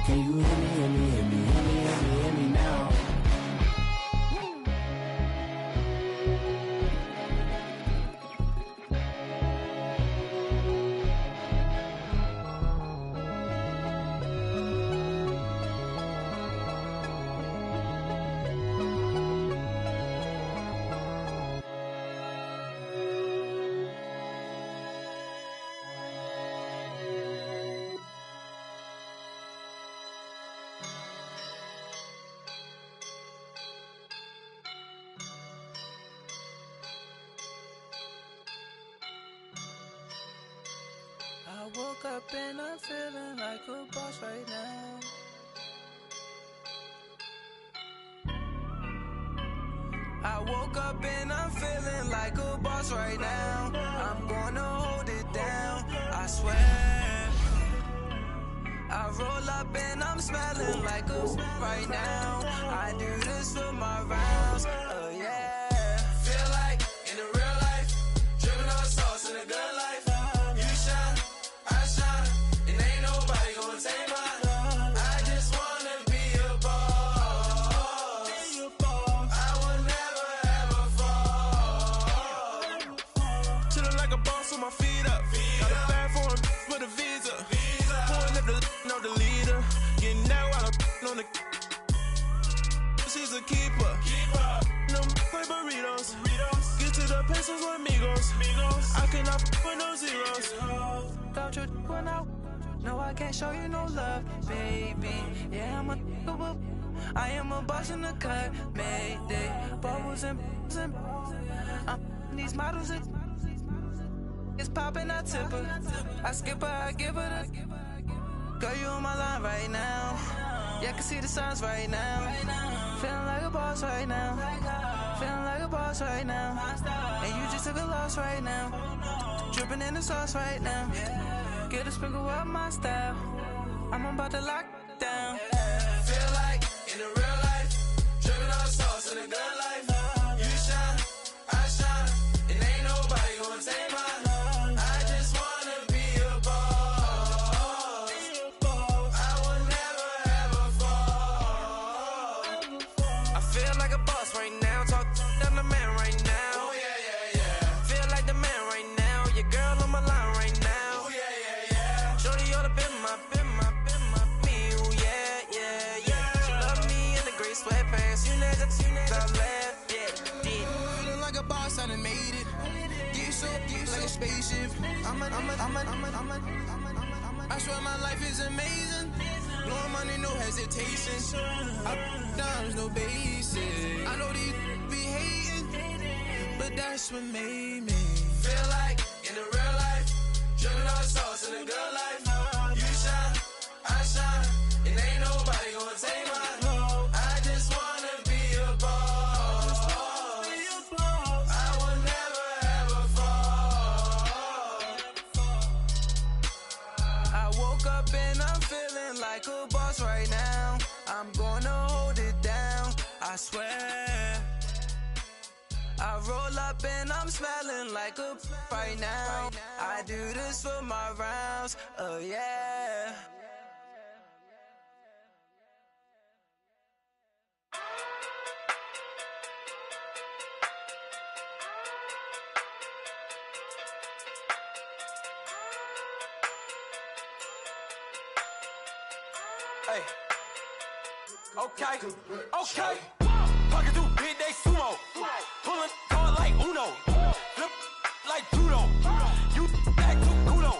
Can you hear me, hear me, hear me, hear me, hear me, hear me now? I woke up and I'm feeling like a boss right now. I woke up and I'm feeling like a boss right now. I'm gonna hold it down, I swear. I roll up and I'm smelling like a right now. I do this for my rounds, oh yeah. Feel like in the real life, dripping on sauce in the good life. You shine, I shine, and ain't nobody gonna take mine. I just wanna be a boss. I will never ever fall. Chillin' like a boss with my feet up. Got a bag for him with a visa. Pulling up the know the leader. Getting out while I'm on the. She's a keeper. No play burritos. Get to the pesos with amigos. I cannot with no zeros. Don't you when no, I can't show you no love, baby. Yeah, I am a boss in the cut, Mayday. Bubbles and these models it's popping, I tip her. I skip her, I give her the. Girl, you on my line right now. Yeah, I can see the signs right now. Feeling like a boss right now. Feeling like a boss right now. And you just took a loss right now. Dripping in the sauce right now. Get a sprinkle up my style. I'm about to lock down. Feel like in the real life, dripping on sauce in the good life. You shine, I shine, and ain't nobody gonna take mine. I just wanna be a boss. I will never ever fall. I feel like a boss right now. Talk down the man right now. Oh yeah, yeah, yeah. Feel like the man right now. Your girl on my line right now. Oh yeah, yeah, yeah. Shorty oughta been my me. Oh yeah, yeah, yeah. She love me in the gray sweatpants. You never, I left, yeah, did. Feeling like a boss, I done made it. Get so like a spaceship. I swear my life is amazing. Blowing money, no hesitation. Dimes, no basic. I know these be hating, but that's what made me feel like in the real life, dripping on sauce in the good life. You shine, I shine, and ain't nobody gonna take mine. I just wanna be a boss. I will never ever fall. I woke up and I'm feeling like a boss right now. I'm gonna hold it down, I swear. I roll up and I'm smelling like a right now. I do this for my rounds, oh yeah. Hey. Okay. Pocket too big, they sumo. Pulling card like Uno. Flip like judo. You act too kudo.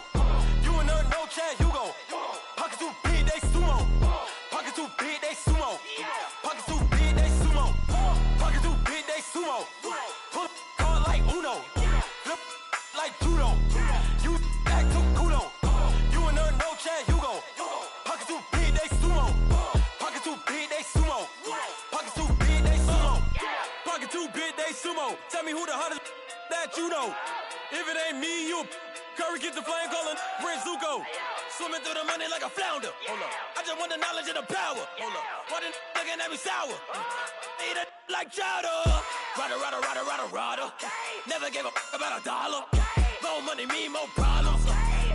You and her, no chance, you go. Pocket too big, they sumo. Pocket too big, they sumo. Pocket too big, they sumo. Pocket too big, they sumo. Pull card like Uno. Flip like judo. You act too kudo. You and her, no chance, you go. Pocket too big, they sumo. Pocket too big, they sumo. Pocket too big, they sumo. Pocket too big, they sumo. Tell me who the hottest that you know. If it ain't me, you Curry get the flame calling Prince Zuko. Swimming through the money like a flounder. Hold up. I just want the knowledge and the power. Hold up. Why the looking at me sour? Eat it like chowder. Rada. Never gave a about a dollar. More money mean more problems.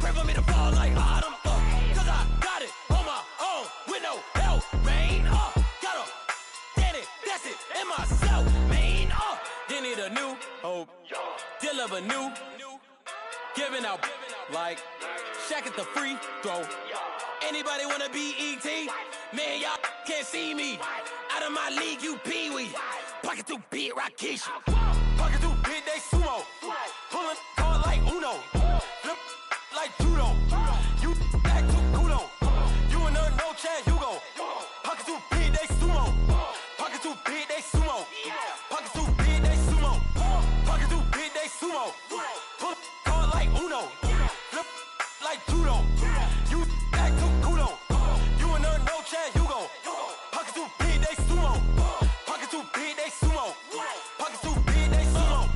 Pray for me to fall like autumn. Cause I got it on my own with no deal of a new, giving out like Shaq at the free throw. Anybody wanna be ET? Man, y'all can't see me. Out of my league, you pee-wee. Pocket too big, Rakishi. Pocket too big, they sumo. Pulling hard like Uno. Flip like judo. You act too kudo. You and her, no chance, you go. Pocket too big, they sumo. Pocket too big, they sumo. Pocket too big, they sumo. Pocket too big, they sumo. Pull hard like Uno. Flip like judo. You act too kudo. You and her, no chance, you go. Pocket too big, they sumo. Pocket too big, they sumo. Pocket too big, they sumo.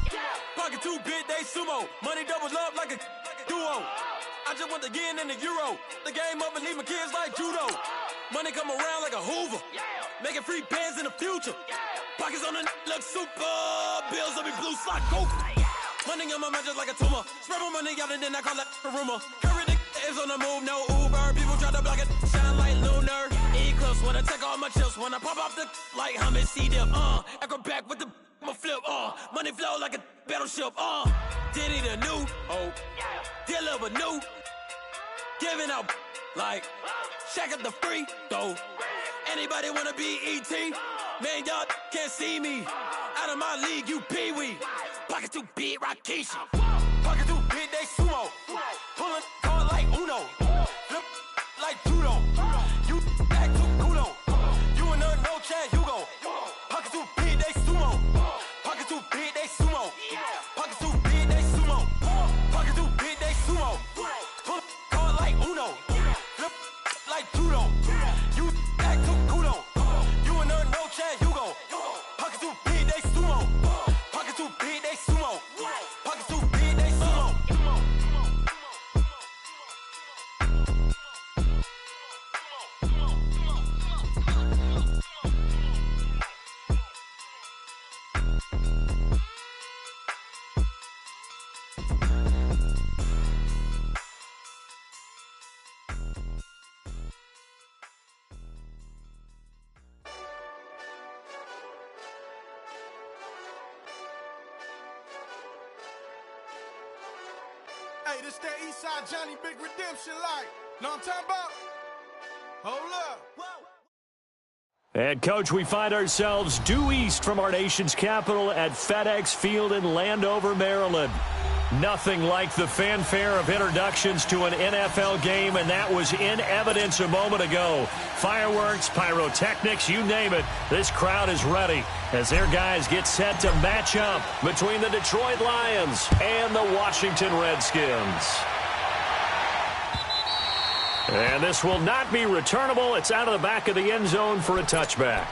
Pocket too big, they sumo. Money doubles up like a duo. I just want the yen and the euro. The game up and leave my kids like judo. Money come around like a Hoover. Making free bands in the future. Pockets on the look super. Bills on me blue slot Goku. Money on my mind just like a tumor. Spread my money out and then I call that a rumor. Curry the is on the move, no Uber. People try to block it, shine like lunar. Eclipse when I take all my chips. When I pop off the like hummus C-dip. Acrobat with the I'ma flip. Money flow like a battleship. Diddy the new. Deal of a new. Giving out like Shaq at the free throw. Anybody wanna be ET? Man, y'all can't see me. Out of my league, you pee-wee. Pocket too big, Rakishi. Pocket too big, they sumo. Pulling hard like Uno. Flip like judo. You act too kudo. You and her, no chance, you go. Pocket too big, they sumo. Pocket too big, they sumo. Pocket too big, they sumo. Pocket too big, they sumo. Pull hard like Uno. Flip like judo. You act too kudo. You and her, no chance, you go. Pocket too big, they sumo. Pocket too big, they sumo. Pocket too big, they sumo. Hey, this that Eastside Johnny Big Redemption like. Know what I'm talking about? Hold up. And, Coach, we find ourselves due east from our nation's capital at FedEx Field in Landover, Maryland. Nothing like the fanfare of introductions to an NFL game, and that was in evidence a moment ago. Fireworks, pyrotechnics, you name it. This crowd is ready as their guys get set to match up between the Detroit Lions and the Washington Redskins. And this will not be returnable. It's out of the back of the end zone for a touchback.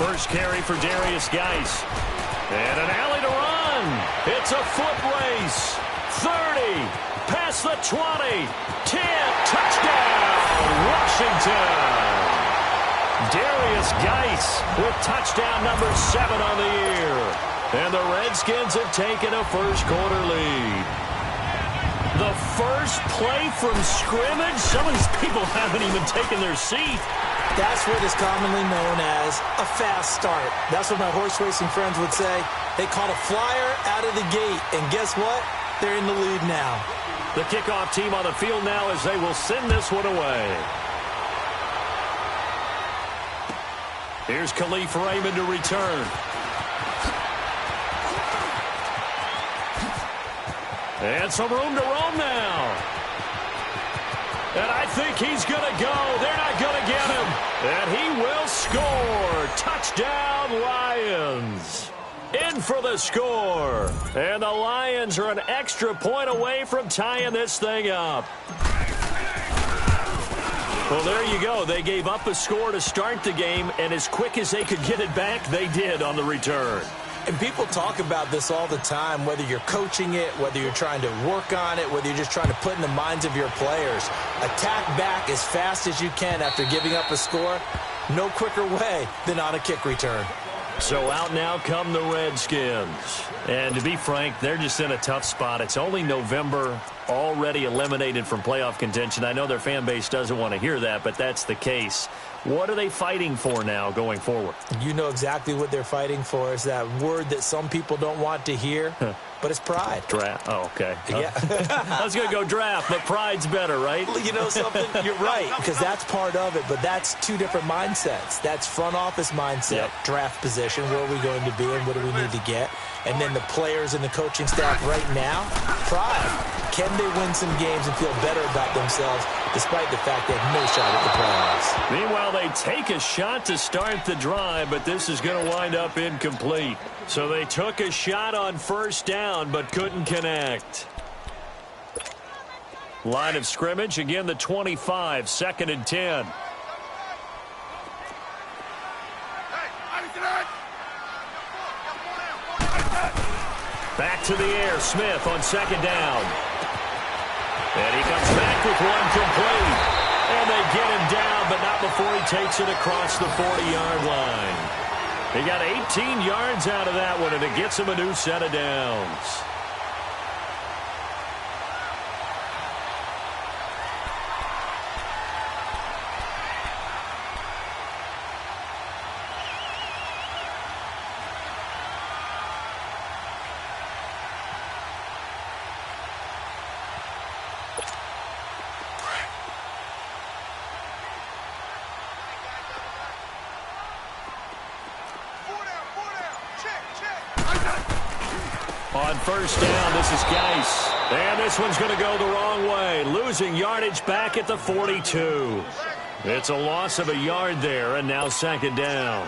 First carry for Darius Geis. And an alley to run. It's a foot race. 30. Past the 20. 10. Touchdown, Washington. Darius Geis with touchdown number 7 on the year. And the Redskins have taken a first-quarter lead. The first play from scrimmage? Some of these people haven't even taken their seat. That's what is commonly known as a fast start. That's what my horse racing friends would say. They caught a flyer out of the gate, and guess what? They're in the lead now. The kickoff team on the field now as they will send this one away. Here's Khalif Raymond to return. And some room to roam now. And I think he's going to go. They're not going to get him. And he will score. Touchdown, Lions. In for the score. And the Lions are an extra point away from tying this thing up. Well, there you go. They gave up a score to start the game, and as quick as they could get it back, they did on the return. And people talk about this all the time, whether you're coaching it, whether you're trying to work on it, whether you're just trying to put in the minds of your players. Attack back as fast as you can after giving up a score. No quicker way than on a kick return. So out now come the Redskins. And to be frank, they're just in a tough spot. It's only November, already eliminated from playoff contention. I know their fan base doesn't want to hear that, but that's the case. What are they fighting for now going forward? You know exactly what they're fighting for. Is that word that some people don't want to hear, but it's pride. Draft. Oh, okay. Yeah. I was going to go draft, but pride's better, right? Well, you know something? You're right, because that's part of it, but that's two different mindsets. That's front office mindset, draft position, where are we going to be and what do we need to get? And then the players and the coaching staff right now, pride. Can they win some games and feel better about themselves despite the fact they have no shot at the playoffs? Meanwhile, they take a shot to start the drive, but this is going to wind up incomplete. So they took a shot on first down, but couldn't connect. Line of scrimmage, again the 25, 2nd and 10. Back to the air, Smith on 2nd down. And he comes back with one complete. And they get him down, but not before he takes it across the 40-yard line. He got 18 yards out of that one, and it gets him a new set of downs. On first down, this is Geis. And this one's going to go the wrong way. Losing yardage back at the 42. It's a loss of a yard there, and now 2nd down.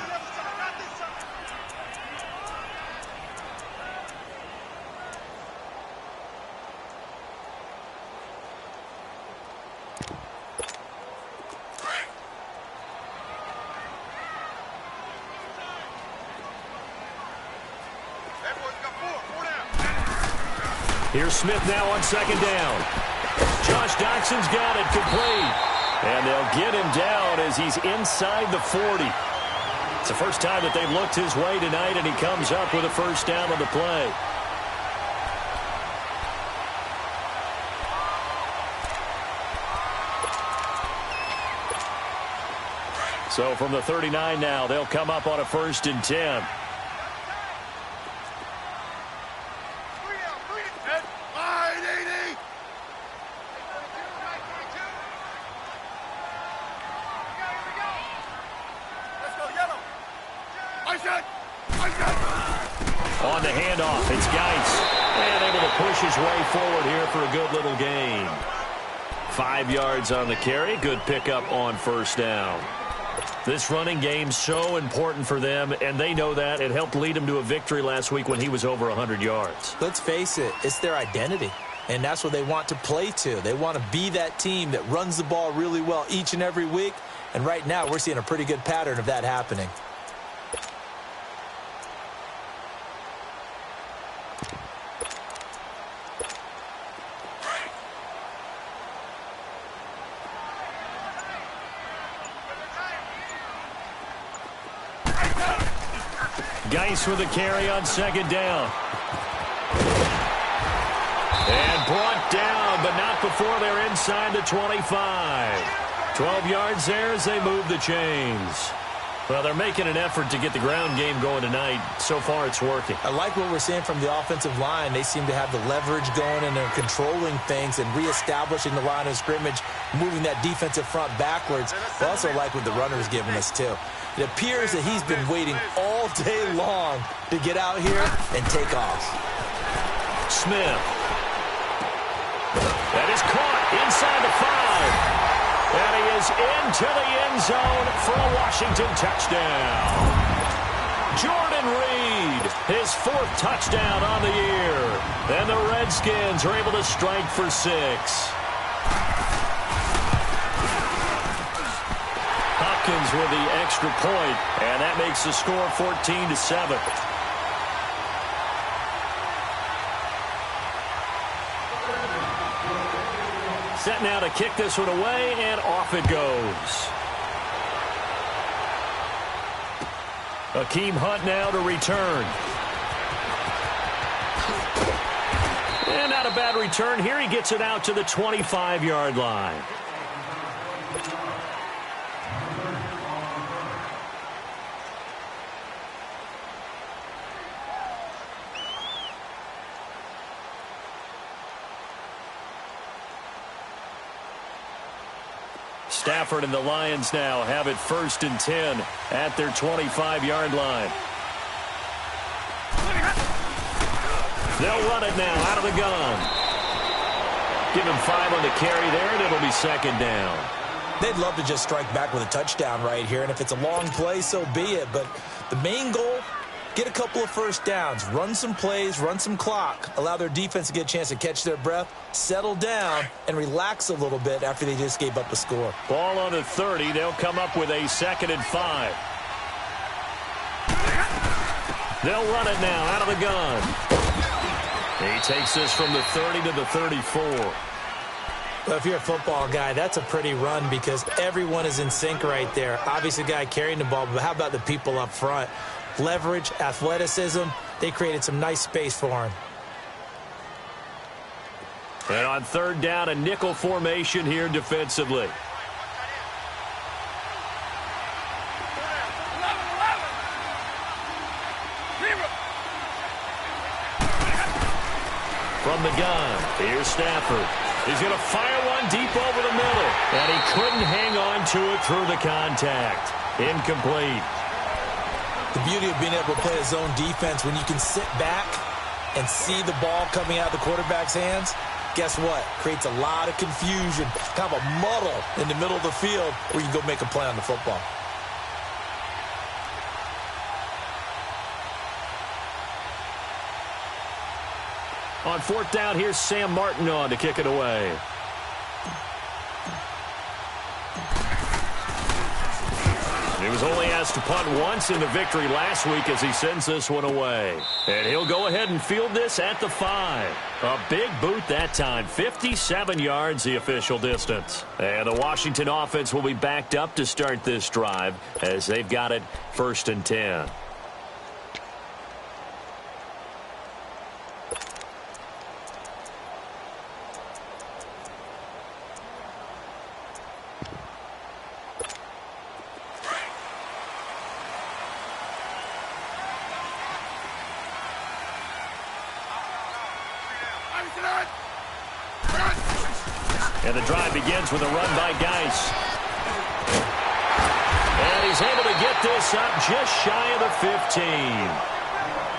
Here's Smith now on 2nd down. Josh Doxson's got it complete. And they'll get him down as he's inside the 40. It's the first time that they've looked his way tonight, and he comes up with a first down on the play. So from the 39 now, they'll come up on a 1st and 10. On the handoff, it's Geis. And able to push his way forward here for a good little gain. 5 yards on the carry. Good pickup on first down. This running game so important for them, and they know that. It helped lead them to a victory last week when he was over 100 yards. Let's face it, it's their identity. And that's what they want to play to. They want to be that team that runs the ball really well each and every week. And right now, we're seeing a pretty good pattern of that happening. Geis with a carry on second down. And brought down, but not before they're inside the 25. 12 yards there as they move the chains. Well, they're making an effort to get the ground game going tonight. So far, it's working. I like what we're seeing from the offensive line. They seem to have the leverage going, and they're controlling things and reestablishing the line of scrimmage, moving that defensive front backwards. I also like what the runner's giving us, too. It appears that he's been waiting all day long to get out here and take off. Smith. That is caught inside the 5. And he is into the end zone for a Washington touchdown. Jordan Reed, his 4th touchdown on the year. And the Redskins are able to strike for 6. Hopkins with the extra point, and that makes the score 14-7. Set now to kick this one away, and off it goes. Akeem Hunt now to return. And not a bad return. Here he gets it out to the 25-yard line. Stafford and the Lions now have it 1st and 10 at their 25-yard line. They'll run it now out of the gun. Give him 5 on the carry there, and it'll be 2nd down. They'd love to just strike back with a touchdown right here, and if it's a long play, so be it. But the main goal, get a couple of first downs, run some plays, run some clock, allow their defense to get a chance to catch their breath, settle down, and relax a little bit after they just gave up a score. Ball on the 30. They'll come up with a 2nd and 5. They'll run it now out of the gun. He takes this from the 30 to the 34. Well, if you're a football guy, that's a pretty run because everyone is in sync right there. Obviously, the guy carrying the ball, but how about the people up front? Leverage, athleticism, they created some nice space for him. And on 3rd down, a nickel formation here defensively. From the gun, here's Stafford. He's going to fire one deep over the middle. And he couldn't hang on to it through the contact. Incomplete. The beauty of being able to play a zone defense, when you can sit back and see the ball coming out of the quarterback's hands, guess what? Creates a lot of confusion, kind of a muddle in the middle of the field where you can go make a play on the football. On 4th down, here's Sam Martin on to kick it away. He was only asked to punt once in the victory last week as he sends this one away. And he'll go ahead and field this at the 5. A big boot that time. 57 yards the official distance. And the Washington offense will be backed up to start this drive as they've got it 1st and 10. And the drive begins with a run by Geis. And he's able to get this up just shy of the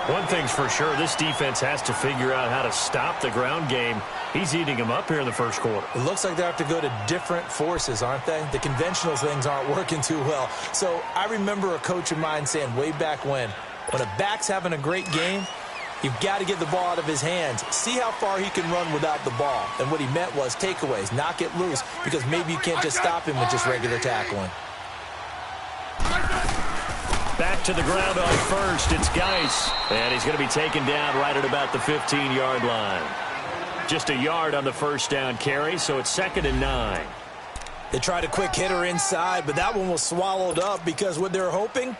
15. One thing's for sure, this defense has to figure out how to stop the ground game. He's eating them up here in the 1st quarter. It looks like they have to go to different forces, aren't they? The conventional things aren't working too well. So I remember a coach of mine saying way back when a back's having a great game, you've got to get the ball out of his hands. See how far he can run without the ball. And what he meant was takeaways, knock it loose, because maybe you can't just stop him with just regular tackling. Back to the ground on 1st. It's Geis. And he's going to be taken down right at about the 15-yard line. Just a yard on the 1st down carry, so it's 2nd and 9. They tried a quick hitter inside, but that one was swallowed up because what they're hoping,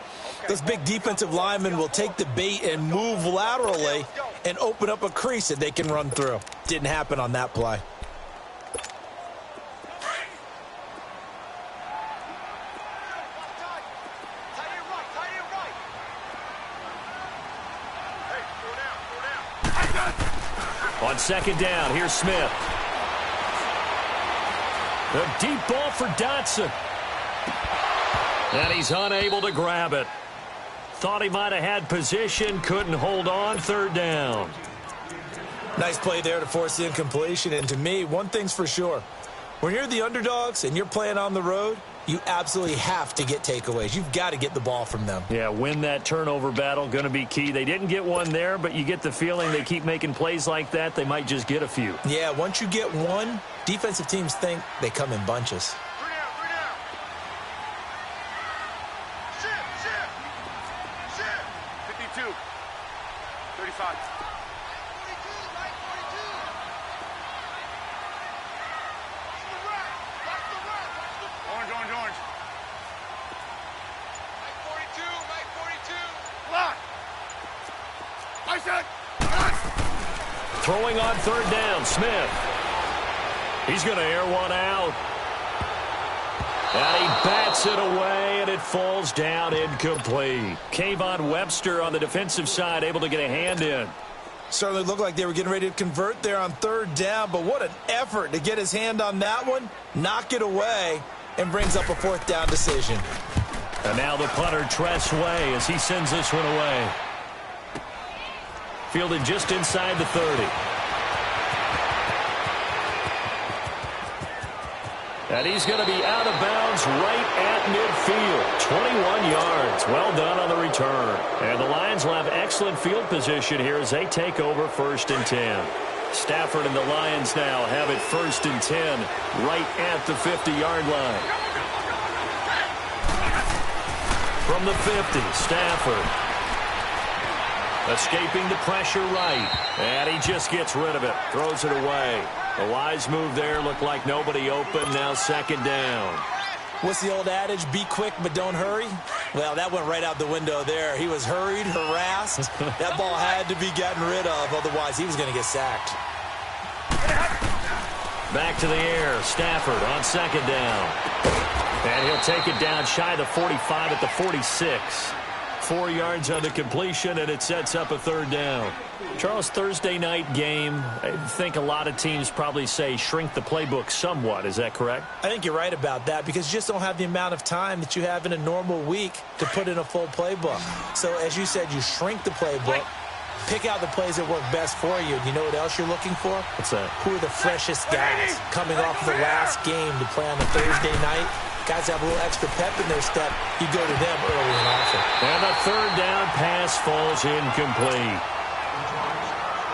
those big defensive linemen will take the bait and move laterally and open up a crease that they can run through. Didn't happen on that play. On second down, here's Smith. A deep ball for Dotson. And he's unable to grab it. Thought he might have had position, couldn't hold on, third down. Nice play there to force the incompletion. And to me, one thing's for sure. When you're the underdogs and you're playing on the road, you absolutely have to get takeaways. You've got to get the ball from them. Yeah, win that turnover battle, going to be key. They didn't get one there, but you get the feeling they keep making plays like that, they might just get a few. Yeah, once you get one, defensive teams think they come in bunches. 52. 35. Orange. Mike 42. Lock. I said. Throwing on third down, Smith. He's going to air one out. And he bats it away, and it falls down incomplete. Kayvon Webster on the defensive side able to get a hand in. Certainly looked like they were getting ready to convert there on third down, but what an effort to get his hand on that one, knock it away, and brings up a fourth down decision. And now the punter, Tress Way, as he sends this one away. Fielded just inside the 30. And he's going to be out of bounds right at midfield. 21 yards. Well done on the return. And the Lions will have excellent field position here as they take over 1st and 10. Stafford and the Lions now have it 1st and 10 right at the 50-yard line. From the 50, Stafford. Escaping the pressure right. And he just gets rid of it. Throws it away. A wise move there. Looked like nobody open. Now 2nd down. What's the old adage? Be quick, but don't hurry. Well, that went right out the window there. He was hurried, harassed. That ball had to be gotten rid of. Otherwise, he was going to get sacked. Back to the air. Stafford on 2nd down. And he'll take it down shy of the 45 at the 46. 4 yards on the completion, and it sets up a 3rd down. Charles, Thursday night game, I think a lot of teams probably say shrink the playbook somewhat. Is that correct? I think you're right about that because you just don't have the amount of time that you have in a normal week to put in a full playbook. So, as you said, you shrink the playbook, pick out the plays that work best for you. You know what else you're looking for? What's that? Who are the freshest guys coming off the last game to play on a Thursday night? Guys have a little extra pep in their step. You go to them early and often. And the 3rd down pass falls incomplete.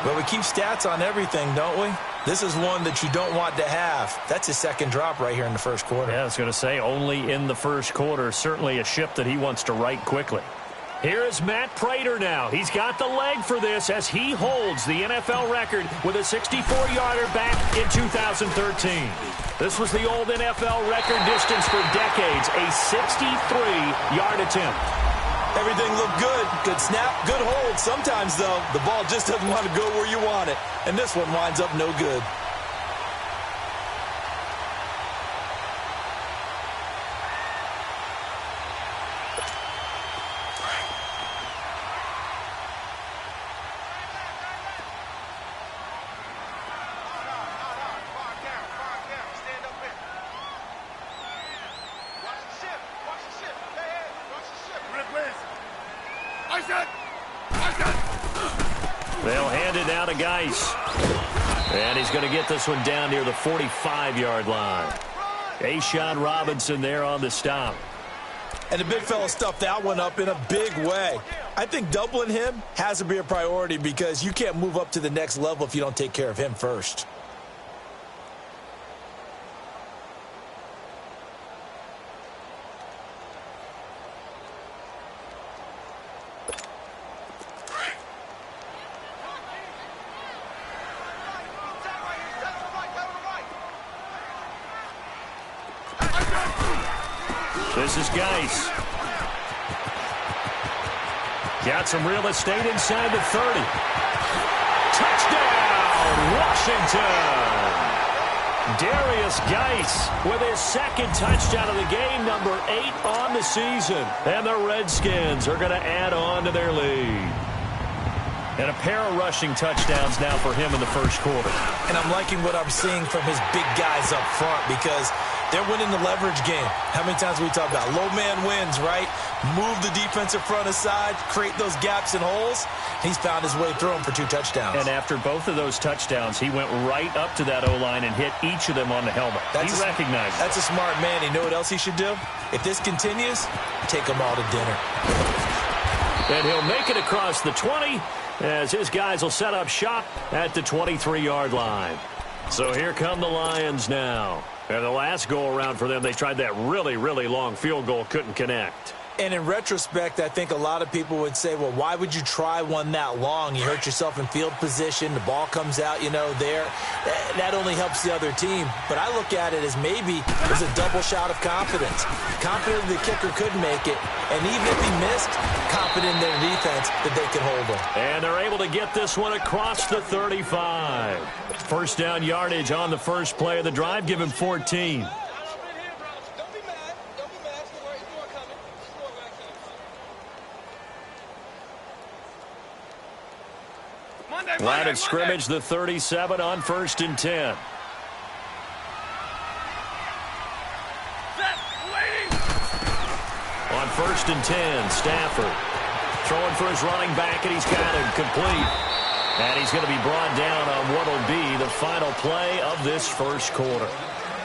Well, we keep stats on everything, don't we? This is one that you don't want to have. That's his 2nd drop right here in the 1st quarter. Yeah, I was going to say only in the 1st quarter. Certainly a ship that he wants to right quickly. Here is Matt Prater now. He's got the leg for this as he holds the NFL record with a 64-yarder back in 2013. This was the old NFL record distance for decades, a 63-yard attempt. Everything looked good. Good snap, good hold. Sometimes, though, the ball just doesn't want to go where you want it. And this one winds up no good. They'll hand it down to Geis. And he's going to get this one down near the 45-yard line. A'Shawn Robinson there on the stop. And the big fella stuffed that one up in a big way. I think doubling him has to be a priority because you can't move up to the next level if you don't take care of him first. This is Geis. Got some real estate inside the 30. Touchdown, Washington! Darius Geis with his second touchdown of the game, number 8 on the season. And the Redskins are going to add on to their lead. And a pair of rushing touchdowns now for him in the first quarter. And I'm liking what I'm seeing from his big guys up front because they're winning the leverage game. How many times we talk about low man wins, right? Move the defensive front aside, create those gaps and holes. He's found his way through them for 2 touchdowns. And after both of those touchdowns, he went right up to that O-line and hit each of them on the helmet. He recognized it. That's a smart man. You know what else he should do? If this continues, take them all to dinner. And he'll make it across the 20 as his guys will set up shop at the 23-yard line. So here come the Lions now. And the last go-around for them, they tried that really, really long field goal, couldn't connect. And in retrospect, I think a lot of people would say, well, why would you try one that long? You hurt yourself in field position. The ball comes out, there. That only helps the other team. But I look at it as maybe it was a double shot of confidence. Confident the kicker could make it. And even if he missed, confident in their defense that they could hold him. And they're able to get this one across the 35. First down yardage on the first play of the drive. Give him 14. Line of scrimmage, the 37 on 1st and 10. On 1st and 10, Stafford throwing for his running back, and he's got him complete. And he's going to be brought down on what will be the final play of this first quarter.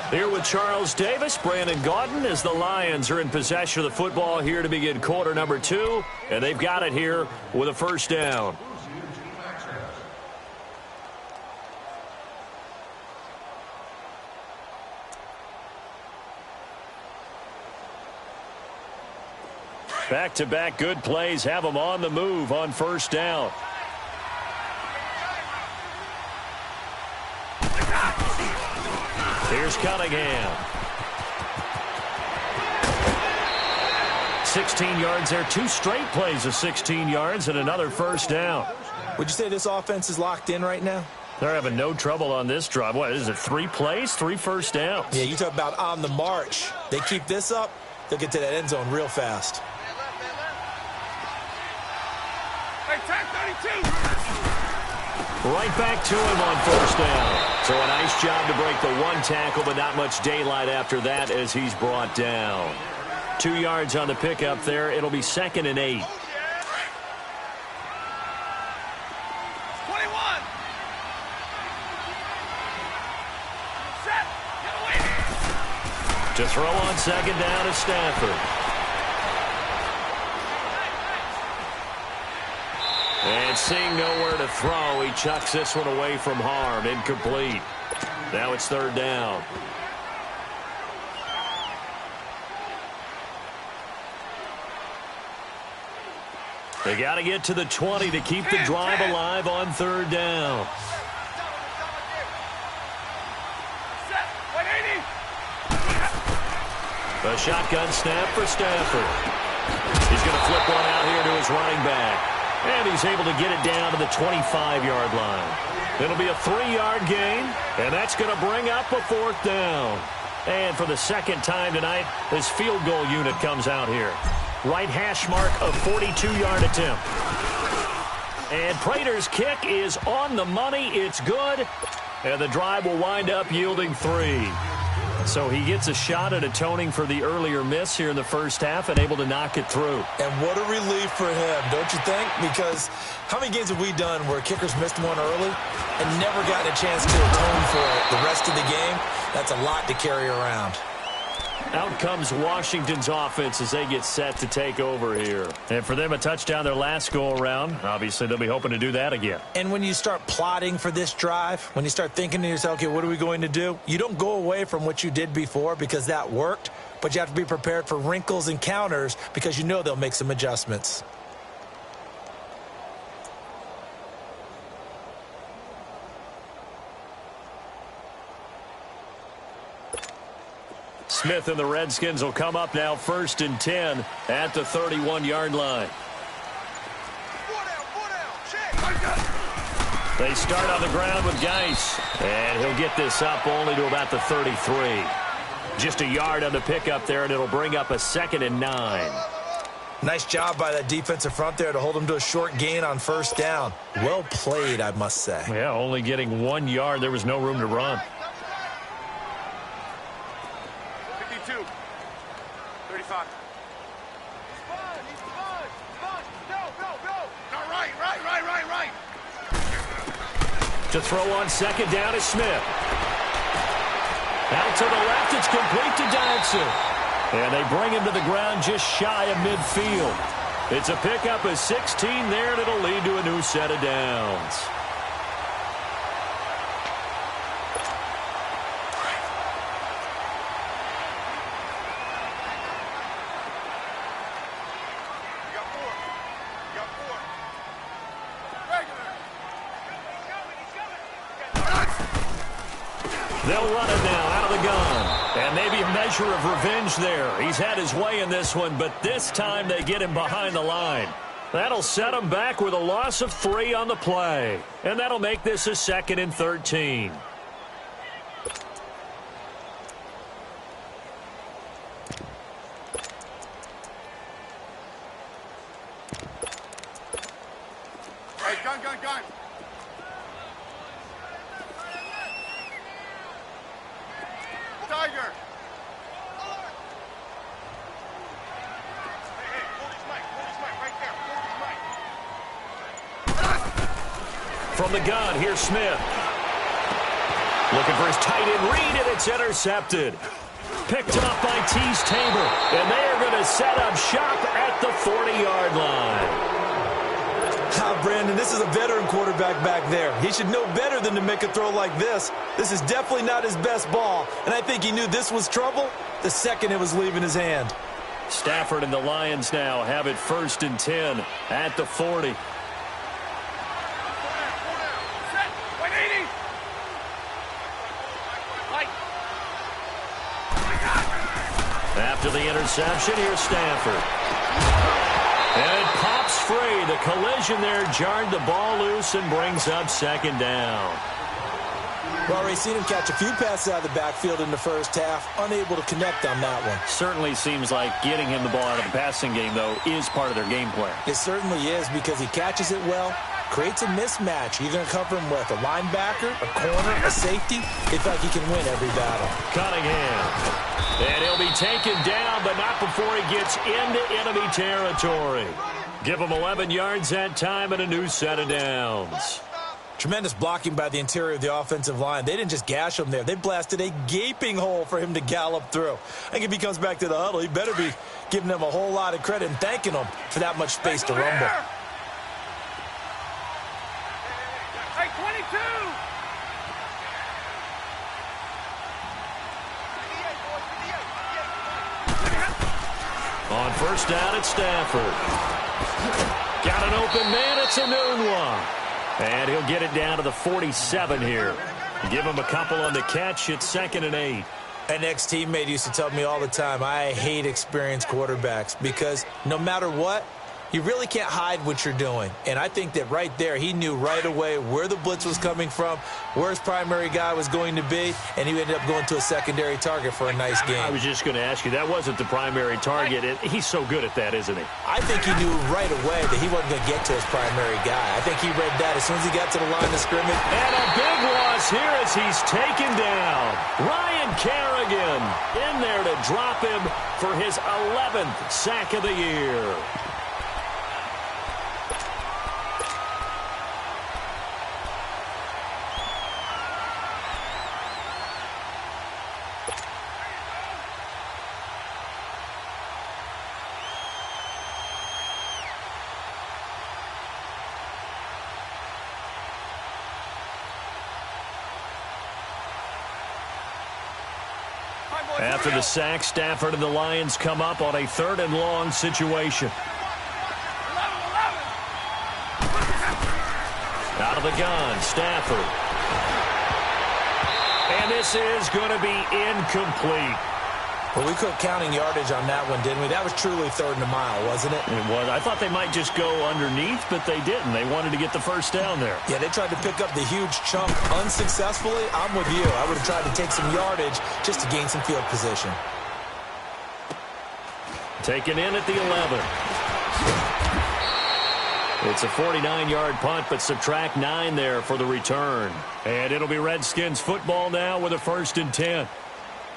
Here with Charles Davis, Brandon Gaudin, as the Lions are in possession of the football here to begin quarter number 2. And they've got it here with a first down. Back-to-back good plays have them on the move on first down. Here's Cunningham. 16 yards there. 2 straight plays of 16 yards and another first down. Would you say this offense is locked in right now? They're having no trouble on this drive. What is it, 3 plays, 3 first downs? Yeah, you talk about on the march. They keep this up, they'll get to that end zone real fast. Right back to him on first down. So a nice job to break the 1 tackle, but not much daylight after that as he's brought down. 2 yards on the pickup there. It'll be 2nd and 8. 21. Set. To throw on 2nd down to Stafford. And seeing nowhere to throw, he chucks this one away from harm. Incomplete. Now it's 3rd down. They got to get to the 20 to keep the drive alive on 3rd down. A shotgun snap for Stafford. He's going to flip one out here to his running back. And he's able to get it down to the 25-yard line. It'll be a 3-yard gain, and that's going to bring up a 4th down. And for the second time tonight, this field goal unit comes out here. Right hash mark of 42-yard attempt. And Prater's kick is on the money. It's good. And the drive will wind up yielding 3. So he gets a shot at atoning for the earlier miss here in the first half and able to knock it through. And what a relief for him, don't you think? Because how many games have we done where kickers missed one early and never gotten a chance to atone for it the rest of the game? That's a lot to carry around. Out comes Washington's offense as they get set to take over here. And for them, a touchdown their last go-around. Obviously, they'll be hoping to do that again. And when you start plotting for this drive, when you start thinking to yourself, okay, what are we going to do? You don't go away from what you did before because that worked, but you have to be prepared for wrinkles and counters because you know they'll make some adjustments. Smith and the Redskins will come up now 1st and 10 at the 31-yard line. They start on the ground with Geis, and he'll get this up only to about the 33. Just a yard on the pickup there, and it'll bring up a 2nd and 9. Nice job by that defensive front there to hold him to a short gain on 1st down. Well played, I must say. Yeah, only getting 1 yard. There was no room to run. 52. 35. Right. To throw on 2nd down is Smith. Out to the left, it's complete to Dodson. And they bring him to the ground just shy of midfield. It's a pickup of 16 there, and it'll lead to a new set of downs. They'll run it now out of the gun. And maybe a measure of revenge there. He's had his way in this one, but this time they get him behind the line. That'll set him back with a loss of 3 on the play. And that'll make this a 2nd and 13. Hey, gun. Tiger. Hey, hold his mic right there. From the gun, here's Smith. Looking for his tight end read, and it's intercepted. Picked off by Tease Tabor, and they are going to set up shop at the 40-yard line. Brandon, this is a veteran quarterback back there. He should know better than to make a throw like this. This is definitely not his best ball, and I think he knew this was trouble the second it was leaving his hand. Stafford and the Lions now have it 1st and 10 at the 40. After the interception, here's Stafford. And it pops free. The collision there jarred the ball loose and brings up 2nd down. Well, we've seen him catch a few passes out of the backfield in the first half, unable to connect on that one. Certainly seems like getting him the ball out of the passing game, though, is part of their game plan. It certainly is, because he catches it well, creates a mismatch. You're going to cover him with a linebacker, a corner, a safety. It's like he can win every battle. Cunningham. And he'll be taken down, but not before he gets into enemy territory. Give him 11 yards that time and a new set of downs. Tremendous blocking by the interior of the offensive line. They didn't just gash him there. They blasted a gaping hole for him to gallop through. I think if he comes back to the huddle, he better be giving them a whole lot of credit and thanking them for that much space to rumble. Hey, 22! On 1st down, it's Stafford. Got an open man. It's a noon one. And he'll get it down to the 47 here. Give him a couple on the catch. It's 2nd and 8. An ex-teammate used to tell me all the time, I hate experienced quarterbacks because no matter what, you really can't hide what you're doing. And I think that right there, he knew right away where the blitz was coming from, where his primary guy was going to be, and he ended up going to a secondary target for a nice game. I was just going to ask you, that wasn't the primary target. He's so good at that, isn't he? I think he knew right away that he wasn't going to get to his primary guy. I think he read that as soon as he got to the line of scrimmage. And a big loss here as he's taken down. Ryan Kerrigan in there to drop him for his 11th sack of the year. After the sack, Stafford and the Lions come up on a 3rd and long situation. Out of the gun, Stafford. And this is going to be incomplete. Well, we quit counting yardage on that one, didn't we? That was truly 3rd and a mile, wasn't it? It was. I thought they might just go underneath, but they didn't. They wanted to get the first down there. Yeah, they tried to pick up the huge chunk unsuccessfully. I'm with you. I would have tried to take some yardage just to gain some field position. Taken in at the 11. It's a 49-yard punt, but subtract 9 there for the return. And it'll be Redskins football now with a 1st and 10.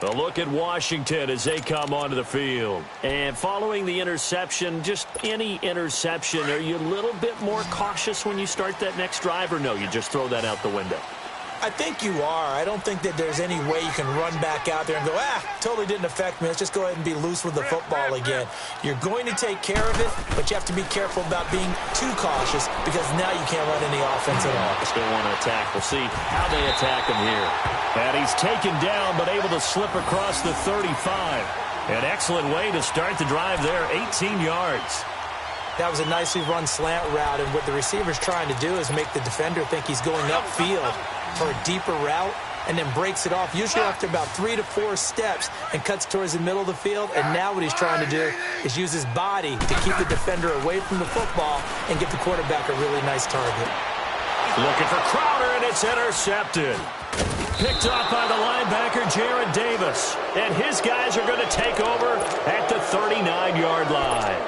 A look at Washington as they come onto the field. And following the interception, just any interception, are you a little bit more cautious when you start that next drive, or no, you just throw that out the window? I think you are. I don't think that there's any way you can run back out there and go, totally didn't affect me. Let's just go ahead and be loose with the football again. You're going to take care of it, but you have to be careful about being too cautious because now you can't run any offense at all. Still want to attack. We'll see how they attack him here. And he's taken down, but able to slip across the 35. An excellent way to start the drive there, 18 yards. That was a nicely run slant route, and what the receiver's trying to do is make the defender think he's going upfield for a deeper route, and then breaks it off, usually after about 3 to 4 steps, and cuts towards the middle of the field. And now what he's trying to do is use his body to keep the defender away from the football and get the quarterback a really nice target. Looking for Crowder, and it's intercepted. Picked off by the linebacker, Jared Davis. And his guys are going to take over at the 39-yard line.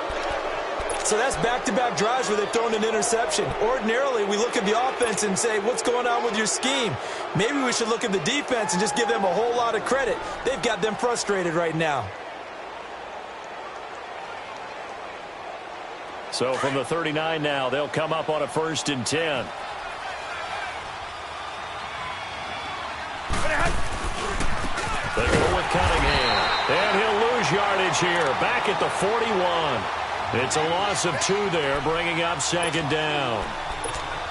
So that's back-to-back drives where they've thrown an interception. Ordinarily, we look at the offense and say, what's going on with your scheme? Maybe we should look at the defense and just give them a whole lot of credit. They've got them frustrated right now. So from the 39 now, they'll come up on a 1st and 10. They go with Cunningham. And he'll lose yardage here. Back at the 41. It's a loss of 2 there, bringing up 2nd down.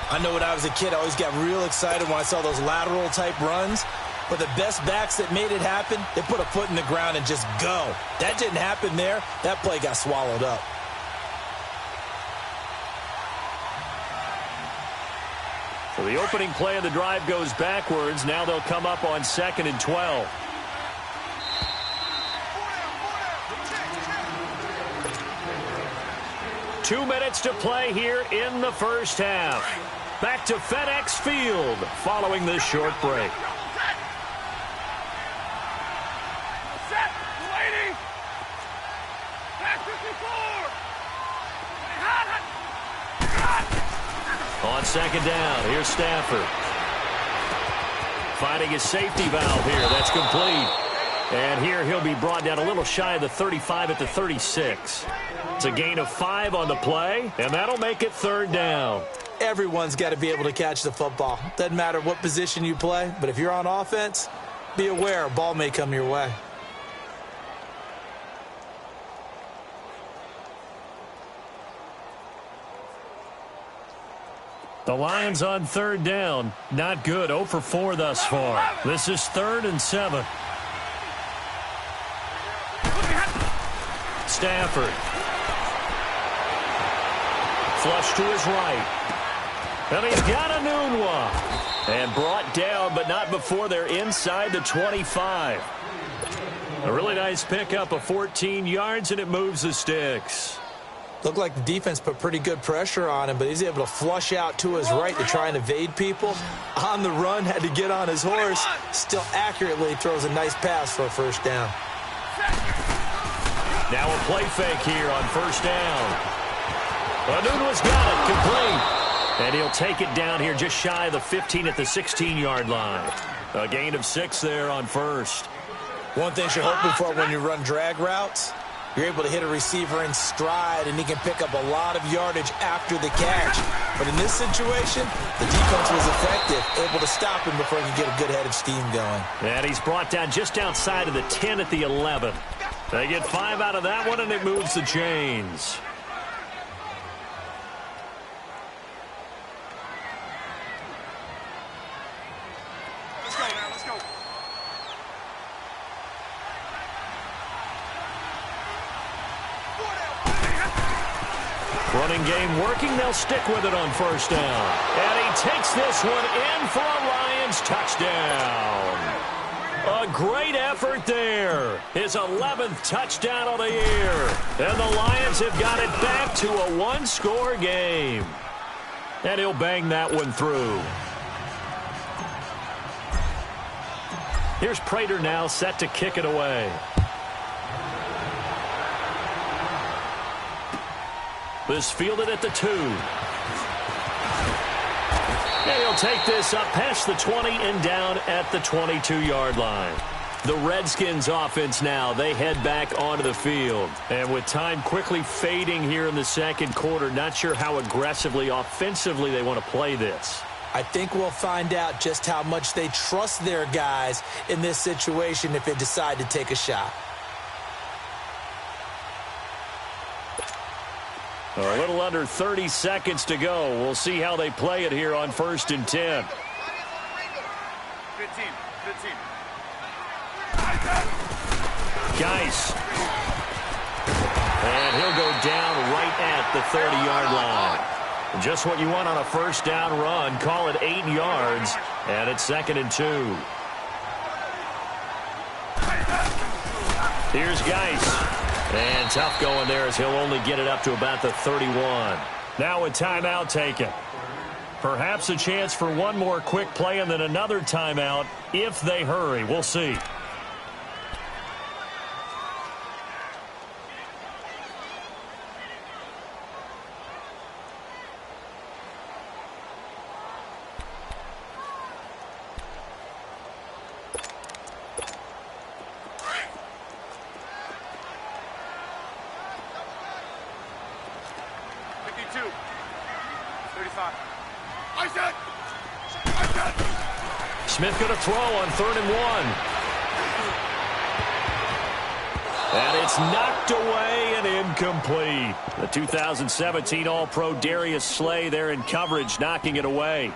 I know when I was a kid, I always got real excited when I saw those lateral-type runs. But the best backs that made it happen, they put a foot in the ground and just go. That didn't happen there. That play got swallowed up. So the opening play of the drive goes backwards. Now they'll come up on 2nd and 12. Two minutes to play here in the first half. Back to FedEx Field following this short break. Set, lady. Back 54. On 2nd down, here's Stafford. Finding his safety valve here. That's complete. And here he'll be brought down a little shy of the 35 at the 36. It's a gain of 5 on the play, and that'll make it 3rd down. Everyone's got to be able to catch the football. Doesn't matter what position you play, but if you're on offense, be aware a ball may come your way. The Lions on 3rd down. Not good. 0 for 4 thus far. This is 3rd and 7. Stafford. Flush to his right. And he's got a Nunwa. And brought down, but not before they're inside the 25. A really nice pickup of 14 yards, and it moves the sticks. Looked like the defense put pretty good pressure on him, but he's able to flush out to his right to try and evade people. On the run, had to get on his horse. Still accurately throws a nice pass for a 1st down. Now a play fake here on 1st down. Nunwa's got it, complete. And he'll take it down here just shy of the 15 at the 16-yard line. A gain of 6 there on 1st. One thing you're hoping for when you run drag routes, you're able to hit a receiver in stride, and he can pick up a lot of yardage after the catch. But in this situation, the defense was effective, able to stop him before he could get a good head of steam going. And he's brought down just outside of the 10 at the 11. They get 5 out of that one, and it moves the chains. Let's go now, let's go. Running game working. They'll stick with it on 1st down. And he takes this one in for a Lions touchdown. A great effort there. His 11th touchdown of the year. And the Lions have got it back to a one-score game. And he'll bang that one through. Here's Prater now set to kick it away. This fielded at the 2. And he'll take this up past the 20 and down at the 22-yard line. The Redskins offense now, they head back onto the field. And with time quickly fading here in the second quarter, not sure how aggressively, offensively they want to play this. I think we'll find out just how much they trust their guys in this situation if they decide to take a shot. A little under 30 seconds to go. We'll see how they play it here on 1st and 10. Good team. Geis. And he'll go down right at the 30-yard line. Just what you want on a first down run. Call it 8 yards. And it's 2nd and 2. Here's Geis. And tough going there as he'll only get it up to about the 31. Now a timeout taken. Perhaps a chance for one more quick play and then another timeout if they hurry. We'll see. Smith going to throw on 3rd and 1. And it's knocked away and incomplete. The 2017 All-Pro Darius Slay there in coverage, knocking it away.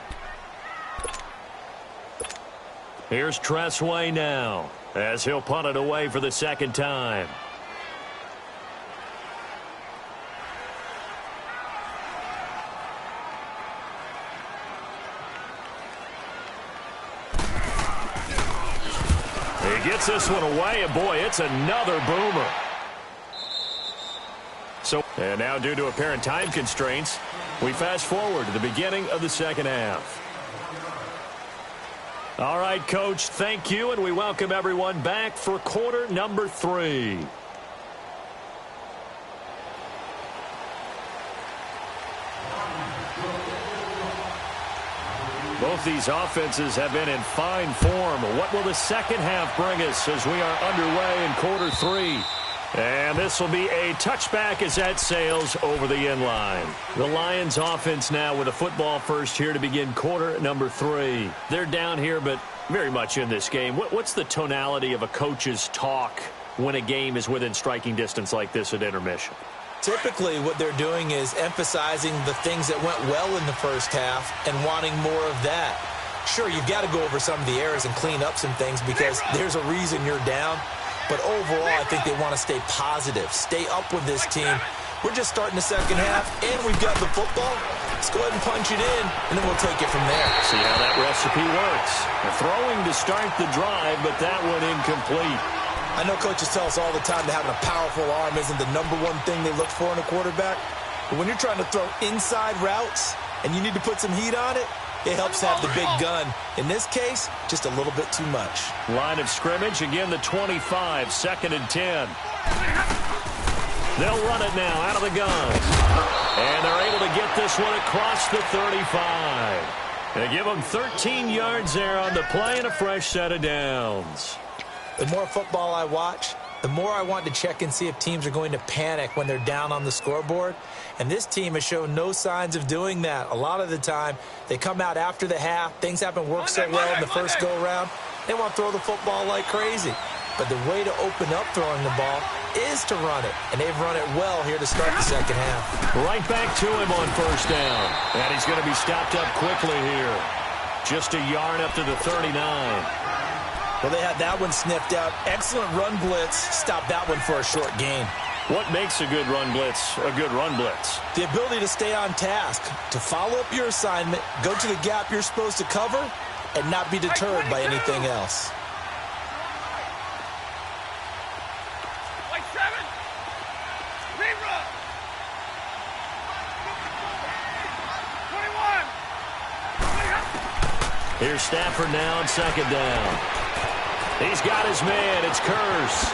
Here's Tressway now as he'll punt it away for the second time. Gets this one away, and boy, it's another boomer. And now due to apparent time constraints, we fast forward to the beginning of the second half. All right, Coach, thank you, and we welcome everyone back for quarter number 3. Both these offenses have been in fine form. What will the second half bring us as we are underway in quarter 3? And this will be a touchback as that sails over the end line. The Lions offense now with a football first here to begin quarter number 3. They're down here, but very much in this game. What's the tonality of a coach's talk when a game is within striking distance like this at intermission? Typically, what they're doing is emphasizing the things that went well in the first half and wanting more of that. Sure, you've got to go over some of the errors and clean up some things because there's a reason you're down. But overall, I think they want to stay positive, stay up with this team. We're just starting the second half, and we've got the football. Let's go ahead and punch it in, and then we'll take it from there. See how that recipe works. They're throwing to start the drive, but that one incomplete. I know coaches tell us all the time that having a powerful arm isn't the number one thing they look for in a quarterback. But when you're trying to throw inside routes and you need to put some heat on it, it helps have the big gun. In this case, just a little bit too much. Line of scrimmage, again the 25, 2nd and 10. They'll run it now out of the gun. And they're able to get this one across the 35. They give them 13 yards there on the play and a fresh set of downs. The more football I watch, the more I want to check and see if teams are going to panic when they're down on the scoreboard. And this team has shown no signs of doing that. A lot of the time, they come out after the half. Things haven't worked so well in the first go-around. They want to throw the football like crazy. But the way to open up throwing the ball is to run it. And they've run it well here to start the second half. Right back to him on first down. And he's going to be stopped up quickly here. Just a yard up to the 39. Well, they had that one sniffed out. Excellent run blitz. Stop that one for a short gain. What makes a good run blitz a good run blitz? The ability to stay on task, to follow up your assignment, go to the gap you're supposed to cover, and not be deterred by anything else. Here's Stafford now on second down. He's got his man. It's Curse.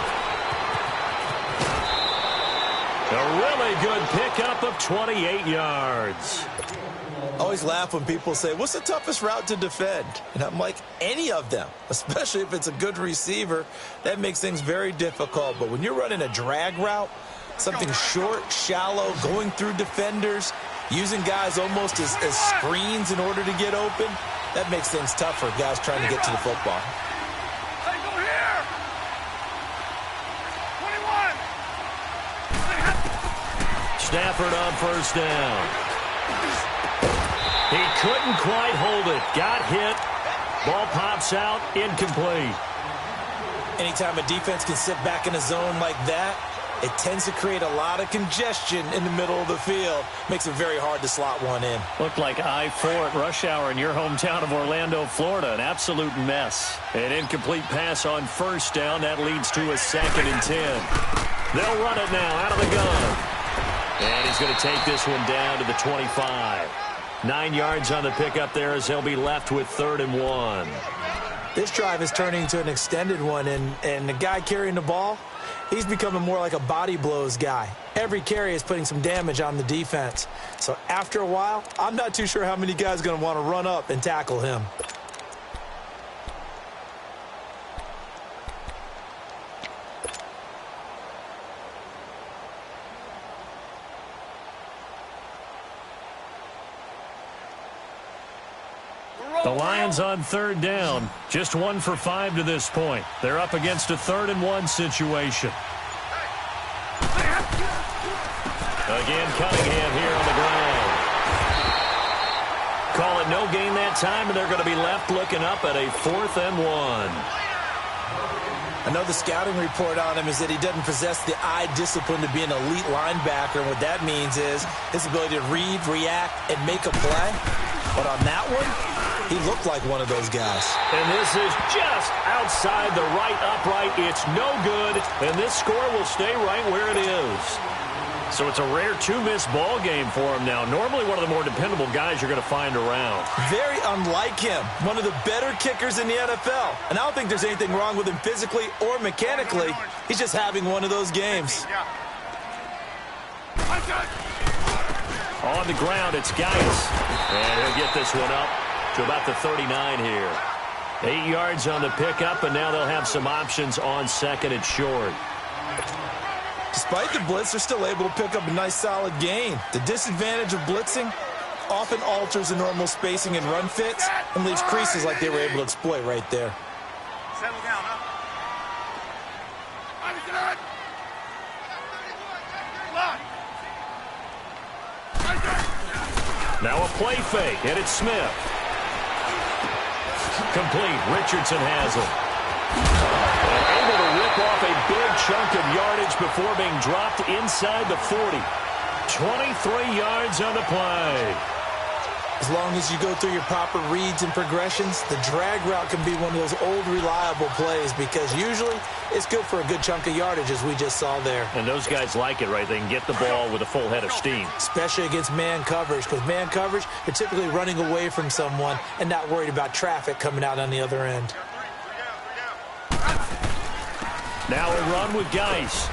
A really good pickup of 28 yards. I always laugh when people say, what's the toughest route to defend? And I'm like, any of them, especially if it's a good receiver. That makes things very difficult. But when you're running a drag route, something short, shallow, going through defenders, using guys almost as screens in order to get open, that makes things tough for guys trying to get to the football. Hey, go here! 21! Stafford on first down. He couldn't quite hold it. Got hit. Ball pops out. Incomplete. Anytime a defense can sit back in a zone like that, it tends to create a lot of congestion in the middle of the field. Makes it very hard to slot one in. Looked like I-4 at rush hour in your hometown of Orlando, Florida. An absolute mess. An incomplete pass on first down. That leads to a 2nd and 10. They'll run it now out of the gun. And he's going to take this one down to the 25. 9 yards on the pickup there as they'll be left with 3rd and 1. This drive is turning into an extended one, and the guy carrying the ball, he's becoming more like a body blows guy. Every carry is putting some damage on the defense. So after a while, I'm not too sure how many guys are going to want to run up and tackle him. The Lions on 3rd down. Just 1 for 5 to this point. They're up against a 3rd and 1 situation. Again, Cunningham here on the ground. Call it no gain that time, and they're going to be left looking up at a 4th and 1. I know the scouting report on him is that he doesn't possess the eye discipline to be an elite linebacker. And what that means is his ability to read, react, and make a play. But on that one, he looked like one of those guys. And this is just outside the right upright. It's no good, and this score will stay right where it is. So it's a rare 2-miss ball game for him now. Normally one of the more dependable guys you're going to find around. Very unlike him. One of the better kickers in the NFL. And I don't think there's anything wrong with him physically or mechanically. He's just having one of those games. On the ground, it's Geis. And he'll get this one up to about the 39 here. 8 yards on the pickup, and now they'll have some options on 2nd and short. Despite the blitz, they're still able to pick up a nice solid gain. The disadvantage of blitzing often alters the normal spacing and run fits and leaves creases like they were able to exploit right there. Settle down, huh? Now a play fake, and it's Smith. Complete. Richardson has it. And able to rip off a big chunk of yardage before being dropped inside the 40. 23 yards on the play. As long as you go through your proper reads and progressions, the drag route can be one of those old reliable plays because usually it's good for a good chunk of yardage as we just saw there. And those guys like it, right? They can get the ball with a full head of steam. Especially against man coverage, because man coverage, you're typically running away from someone and not worried about traffic coming out on the other end. Now a run with Geis.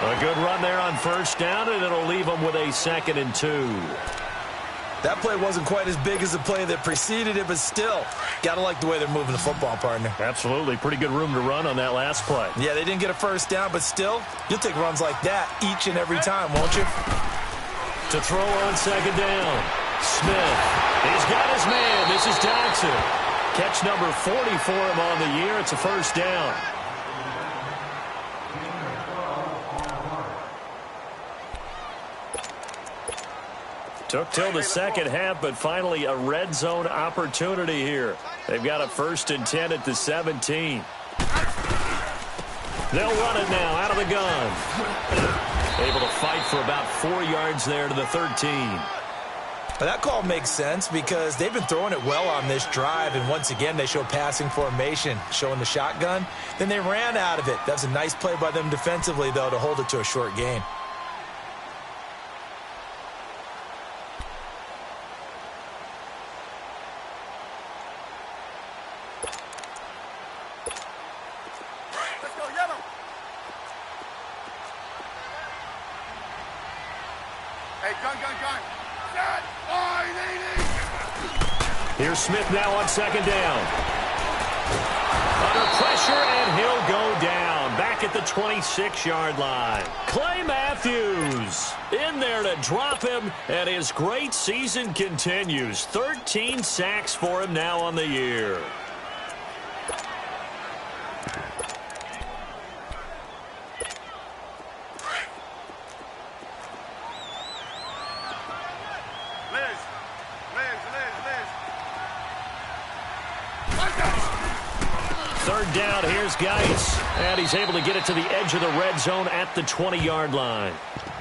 A good run there on first down, and it'll leave them with a 2nd and 2. That play wasn't quite as big as the play that preceded it, but still, got to like the way they're moving the football, partner. Absolutely. Pretty good room to run on that last play. Yeah, they didn't get a first down, but still, you'll take runs like that each and every time, won't you? To throw on 2nd down. Smith. He's got his man. This is Dodson. Catch number 40 for him on the year. It's a first down. Took till the second half, but finally a red zone opportunity here. They've got a 1st and 10 at the 17. They'll run it now out of the gun. Able to fight for about 4 yards there to the 13. Well, that call makes sense because they've been throwing it well on this drive, and once again they show passing formation, showing the shotgun. Then they ran out of it. That's a nice play by them defensively, though, to hold it to a short gain. Hey, gun. Set. Here's Smith now on second down. Under pressure, and he'll go down. Back at the 26-yard line. Clay Matthews in there to drop him, and his great season continues. 13 sacks for him now on the year. Third down, here's Geis, and he's able to get it to the edge of the red zone at the 20-yard line.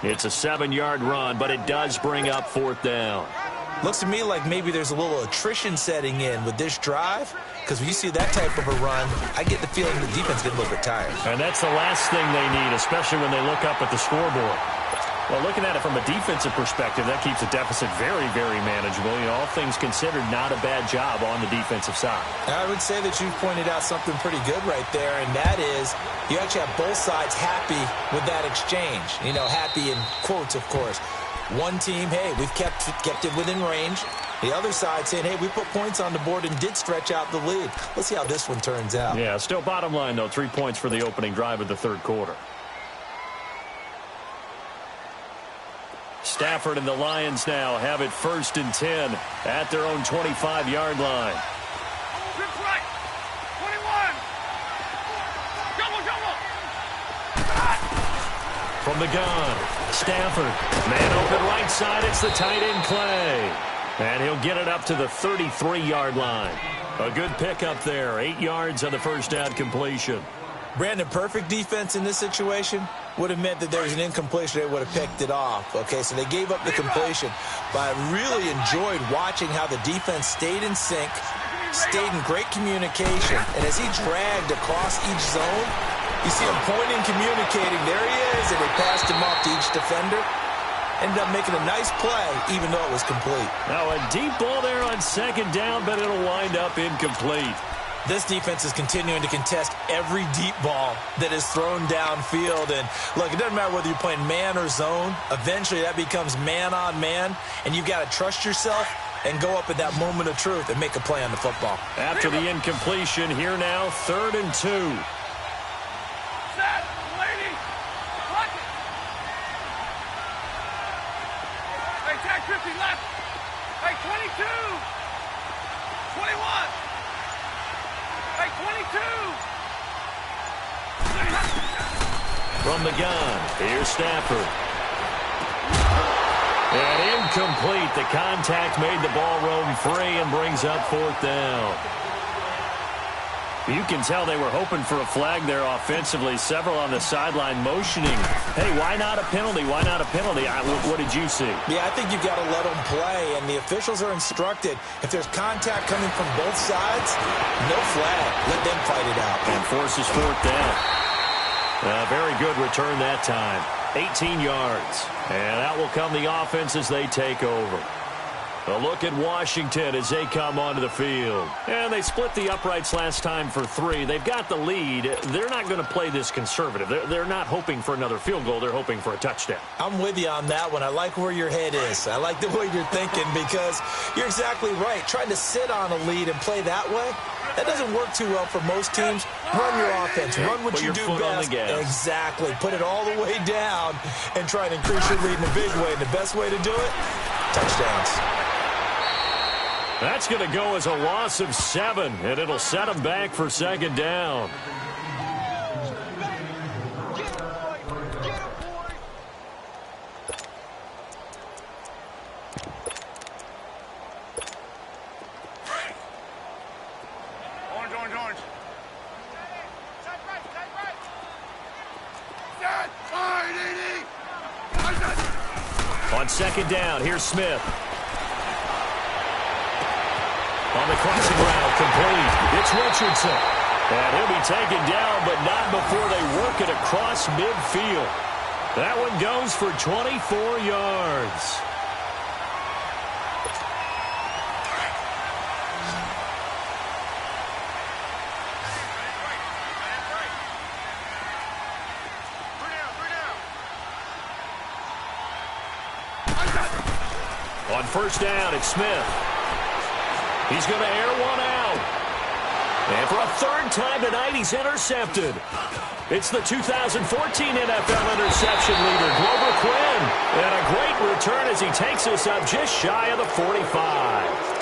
It's a 7-yard run, but it does bring up fourth down. Looks to me like maybe there's a little attrition setting in with this drive, because when you see that type of a run, I get the feeling the defense is getting a little bit tired. And that's the last thing they need, especially when they look up at the scoreboard. Well, looking at it from a defensive perspective, that keeps the deficit very, very manageable. You know, all things considered, not a bad job on the defensive side. I would say that you've pointed out something pretty good right there, and that is you actually have both sides happy with that exchange. You know, happy in quotes, of course. One team, hey, we've kept it within range. The other side saying, hey, we put points on the board and did stretch out the lead. Let's see how this one turns out. Yeah, still bottom line, though, 3 points for the opening drive of the third quarter. Stafford and the Lions now have it 1st and 10 at their own 25-yard line. Grip right. 21. Double. From the gun, Stafford. Man open right side. It's the tight end Clay. And he'll get it up to the 33-yard line. A good pickup there. 8 yards on the first down completion. Brandon, perfect defense in this situation would have meant that there was an incompletion. They would have picked it off. Okay, so they gave up the completion. But I really enjoyed watching how the defense stayed in sync, stayed in great communication. And as he dragged across each zone, you see him pointing, communicating. There he is, and they passed him off to each defender. Ended up making a nice play, even though it was complete. Now a deep ball there on second down, but it'll wind up incomplete. This defense is continuing to contest every deep ball that is thrown downfield. And, look, it doesn't matter whether you're playing man or zone. Eventually, that becomes man-on-man, and you've got to trust yourself and go up at that moment of truth and make a play on the football. After the incompletion, here now, 3rd and 2. Set. Lady. Watch it. Hey, tag 50 left. Hey, 22. 21. Hey, 22! From the gun, here's Stafford. And incomplete. The contact made the ball roam free and brings up 4th down. You can tell they were hoping for a flag there offensively. Several on the sideline motioning. Hey, why not a penalty? Why not a penalty? What did you see? Yeah, I think you've got to let them play, and the officials are instructed. If there's contact coming from both sides, no flag. Let them fight it out. And forces 4th down. Very good return that time. 18 yards. And out will come the offense as they take over. A look at Washington as they come onto the field. And they split the uprights last time for 3. They've got the lead. They're not going to play this conservative. They're not hoping for another field goal. They're hoping for a touchdown. I'm with you on that one. I like where your head is. I like the way you're thinking because you're exactly right. Trying to sit on a lead and play that way, that doesn't work too well for most teams. Run your offense. Run what you do best. Exactly. Put it all the way down and try and increase your lead in a big way. And the best way to do it, touchdowns. That's going to go as a loss of 7, and it'll set them back for 2nd down. Orange. On 2nd down, here's Smith. On the crossing route, complete. It's Richardson. And he'll be taken down, but not before they work it across midfield. That one goes for 24 yards. On first down, it's Smith. He's going to air one out. And for a third time tonight, he's intercepted. It's the 2014 NFL interception leader, Glover Quinn. And a great return as he takes us up just shy of the 45.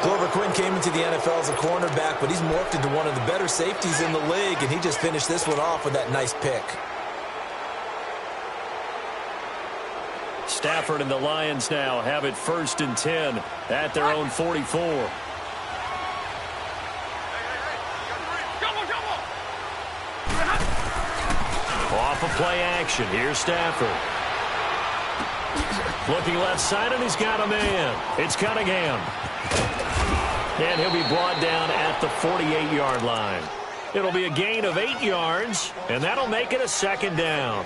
Glover Quinn came into the NFL as a cornerback, but he's morphed into one of the better safeties in the league, and he just finished this one off with that nice pick. Stafford and the Lions now have it 1st and 10 at their own 44. Off of play action. Here's Stafford. Looking left side, and he's got a man. It's Cunningham. And he'll be brought down at the 48-yard line. It'll be a gain of 8 yards, and that'll make it a 2nd down.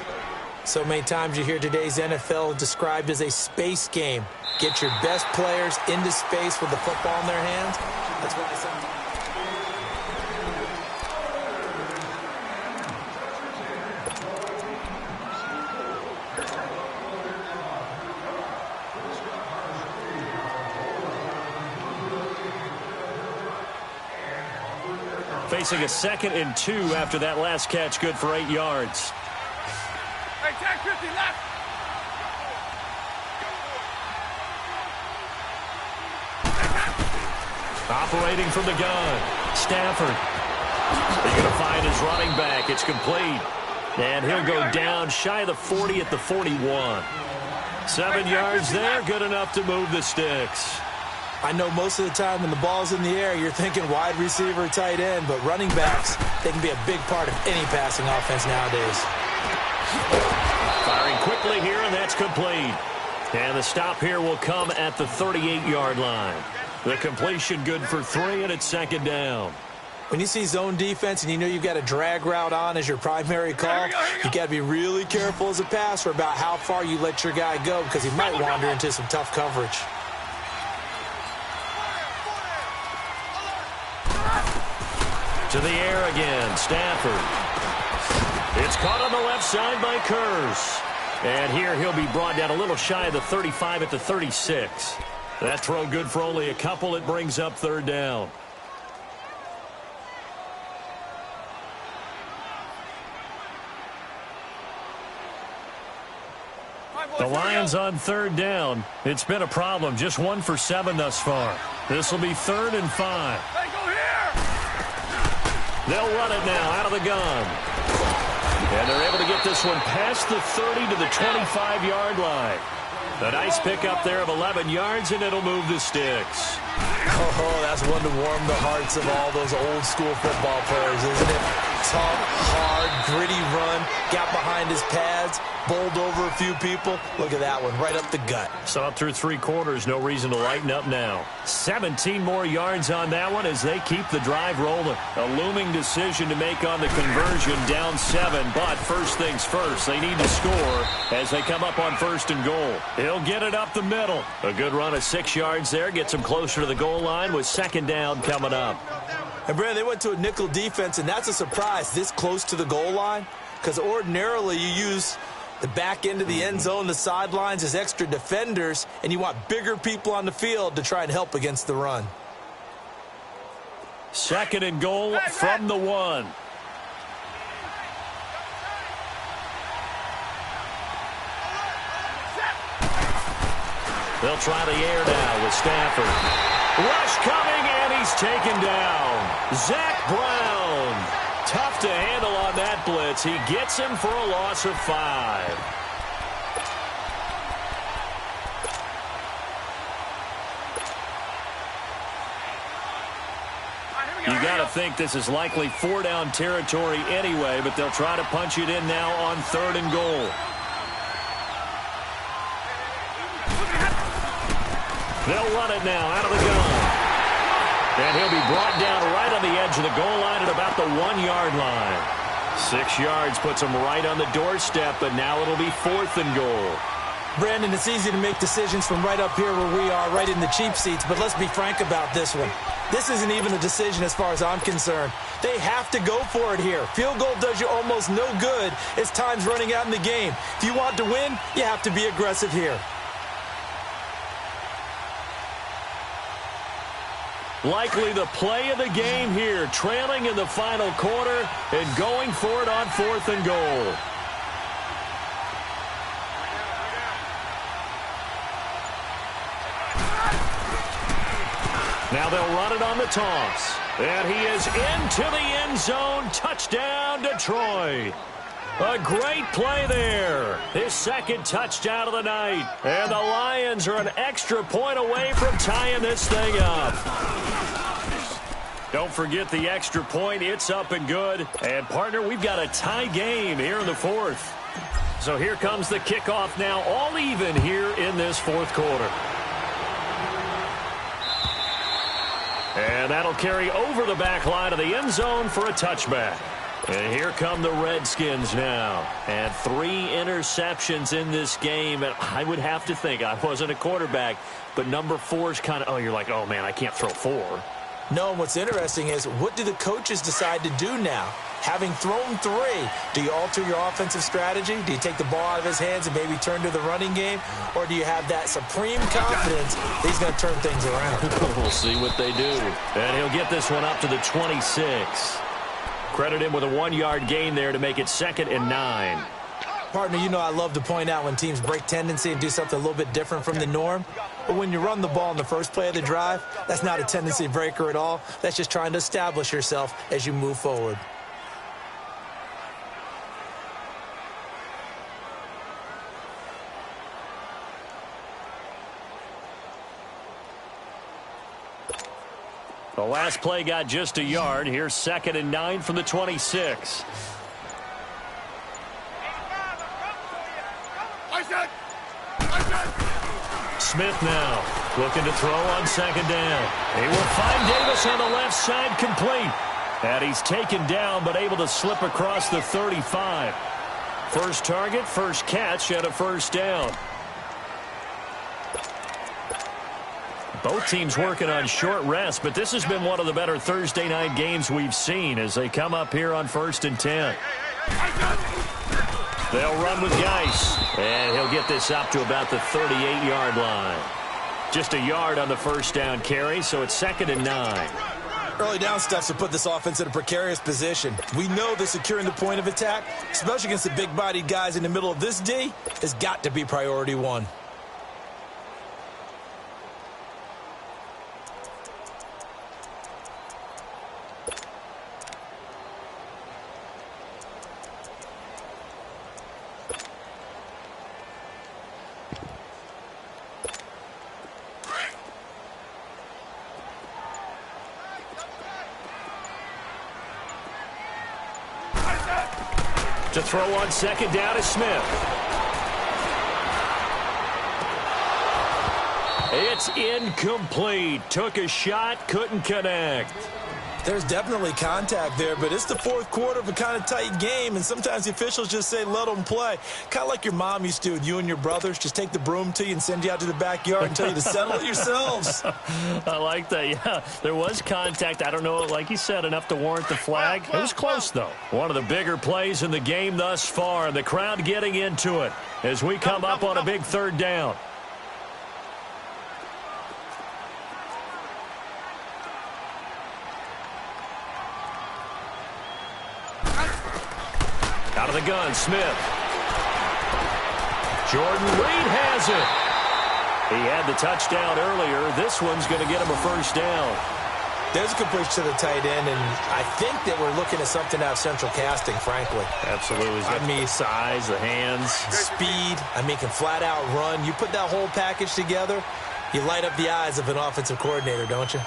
So many times you hear today's NFL described as a space game. Get your best players into space with the football in their hands. That's why sometimes... Facing a 2nd and 2 after that last catch, good for 8 yards. Hey, tag 50 left. Operating from the gun, Stafford. He's going to find his running back. It's complete. And he'll go down shy of the 40 at the 41. 7 yards there, good enough to move the sticks. I know most of the time when the ball's in the air, you're thinking wide receiver, tight end, but running backs, they can be a big part of any passing offense nowadays. Firing quickly here, and that's complete. And the stop here will come at the 38-yard line. The completion good for 3, and it's 2nd down. When you see zone defense and you know you've got a drag route on as your primary call, you got to be really careful as a passer about how far you let your guy go because he might wander into some tough coverage. To the air again, Stafford. It's caught on the left side by Kurz. And here he'll be brought down a little shy of the 35 at the 36. That throw good for only a couple. It brings up 3rd down. The Lions on 3rd down. It's been a problem. Just 1 for 7 thus far. This will be 3rd and 5. They'll run it now out of the gun. And they're able to get this one past the 30 to the 25-yard line. A nice pickup there of 11 yards, and it'll move the sticks. Oh, that's one to warm the hearts of all those old-school football players, isn't it? Tough, hard, gritty run, got behind his pads, bowled over a few people. Look at that one, right up the gut. Saw it through 3 quarters, no reason to lighten up now. 17 more yards on that one as they keep the drive rolling. A looming decision to make on the conversion, down 7, but first things first, they need to score as they come up on 1st and goal. He'll get it up the middle. A good run of 6 yards there, gets him closer to the goal line with 2nd down coming up. And, Brandon, they went to a nickel defense, and that's a surprise this close to the goal line because ordinarily you use the back end of the end zone, the sidelines as extra defenders, and you want bigger people on the field to try and help against the run. 2nd and goal from the 1. They'll try the air now with Stafford. Rush coming, and he's taken down. Zach Brown. Tough to handle on that blitz. He gets him for a loss of 5. You got to think this is likely 4-down territory anyway, but they'll try to punch it in now on 3rd and goal. They'll run it now out of the gun. And he'll be brought down right on the edge of the goal line at about the 1-yard line. 6 yards puts him right on the doorstep, but now it'll be 4th and goal. Brandon, it's easy to make decisions from right up here where we are, right in the cheap seats, but let's be frank about this one. This isn't even a decision as far as I'm concerned. They have to go for it here. Field goal does you almost no good as time's running out in the game. If you want to win, you have to be aggressive here. Likely the play of the game here, trailing in the final quarter and going for it on 4th and goal. Now they'll run it on the toss. And he is into the end zone. Touchdown, Detroit. A great play there. His second touchdown of the night. And the Lions are an extra point away from tying this thing up. Don't forget the extra point. It's up and good. And, partner, we've got a tie game here in the 4th. So here comes the kickoff now, all even here in this 4th quarter. And that'll carry over the back line of the end zone for a touchback. And here come the Redskins now. And 3 interceptions in this game. And I would have to think, I wasn't a quarterback, but number 4 is kind of, you're like, oh, man, I can't throw 4. No, and what's interesting is, what do the coaches decide to do now? Having thrown 3, do you alter your offensive strategy? Do you take the ball out of his hands and maybe turn to the running game? Or do you have that supreme confidence that he's going to turn things around? We'll see what they do. And he'll get this one up to the 26. Credit him with a 1-yard gain there to make it 2nd and 9. Partner, you know I love to point out when teams break tendency and do something a little bit different from the norm. But when you run the ball in the first play of the drive, that's not a tendency breaker at all. That's just trying to establish yourself as you move forward. The last play got just a yard. Here's 2nd and 9 from the 26. Smith now looking to throw on 2nd down. He will find Davis on the left side, complete. And he's taken down but able to slip across the 35. First target, first catch, and a first down. Both teams working on short rest, but this has been one of the better Thursday night games we've seen as they come up here on 1st and 10. They'll run with Geis, and he'll get this up to about the 38-yard line. Just a yard on the first down carry, so it's 2nd and 9. Early down stuffs will put this offense in a precarious position. We know that securing the point of attack, especially against the big-bodied guys in the middle of this D, has got to be priority 1. To throw on 2nd down is Smith. It's incomplete. Took a shot, couldn't connect. There's definitely contact there, but it's the 4th quarter of a kind of tight game, and sometimes the officials just say, let them play. Kind of like your mom used to with you and your brothers. Just take the broom to you and send you out to the backyard and tell you to settle it yourselves. I like that, yeah. There was contact. I don't know, like you said, enough to warrant the flag. It was close, though. One of the bigger plays in the game thus far, and the crowd getting into it as we come up on a big 3rd down. Out of the gun, Smith. Jordan Reed has it. He had the touchdown earlier. This one's going to get him a first down. There's a completion to the tight end, and I think that we're looking at something out of central casting, frankly. Absolutely. I mean, size, the hands. Speed. I mean, can flat out run. You put that whole package together, you light up the eyes of an offensive coordinator, don't you?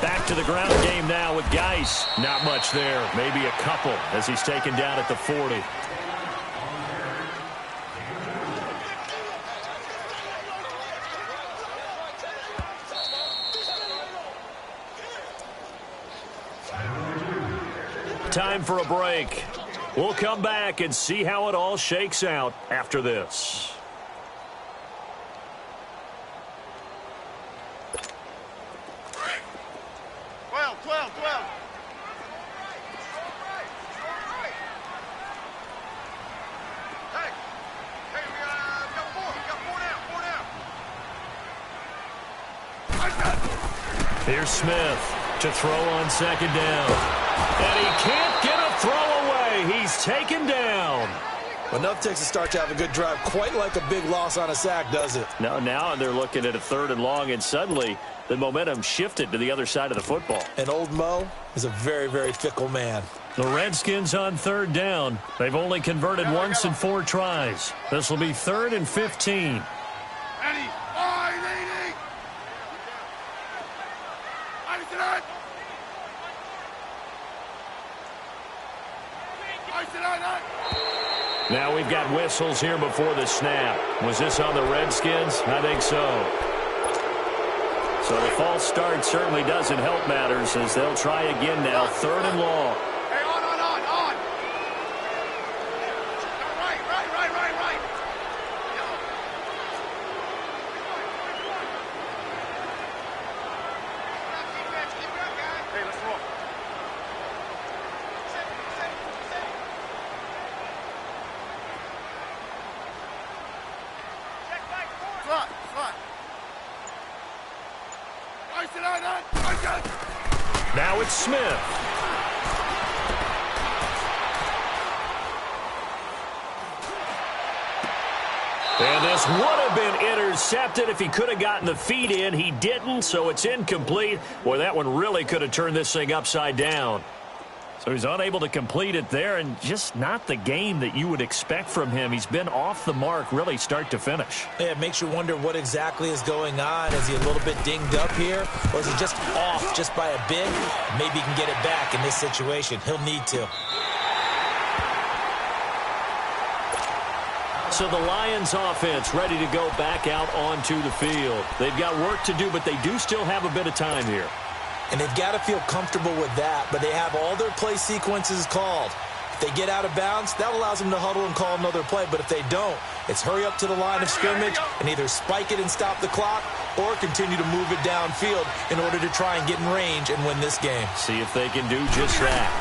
Back to the ground game now with Geis. Not much there. Maybe a couple as he's taken down at the 40. Time for a break. We'll come back and see how it all shakes out after this. Here's Smith to throw on second down. And he can't get a throw away. He's taken down. Enough takes to start to have a good drive. Quite like a big loss on a sack, does it? No, now they're looking at a 3rd and long, and suddenly the momentum shifted to the other side of the football. And old Mo is a very, very fickle man. The Redskins on 3rd down. They've only converted once in 4 tries. This will be 3rd and 15. Now we've got whistles here before the snap. Was this on the Redskins? I think so. So the false start certainly doesn't help matters as they'll try again now. 3rd and long. Hey, on. Right. Hey, let's roll. Slot. Now it's Smith. And this would have been intercepted if he could have gotten the feet in. He didn't, so it's incomplete. Boy, that one really could have turned this thing upside down. So he's unable to complete it there, and just not the game that you would expect from him. He's been off the mark really start to finish. Yeah, it makes you wonder what exactly is going on. Is he a little bit dinged up here, or is he just off just by a bit? Maybe he can get it back in this situation. He'll need to. So the Lions offense ready to go back out onto the field. They've got work to do, but they do still have a bit of time here. And they've got to feel comfortable with that, but they have all their play sequences called. If they get out of bounds, that allows them to huddle and call another play. But if they don't, it's hurry up to the line of scrimmage and either spike it and stop the clock or continue to move it downfield in order to try and get in range and win this game. See if they can do just that.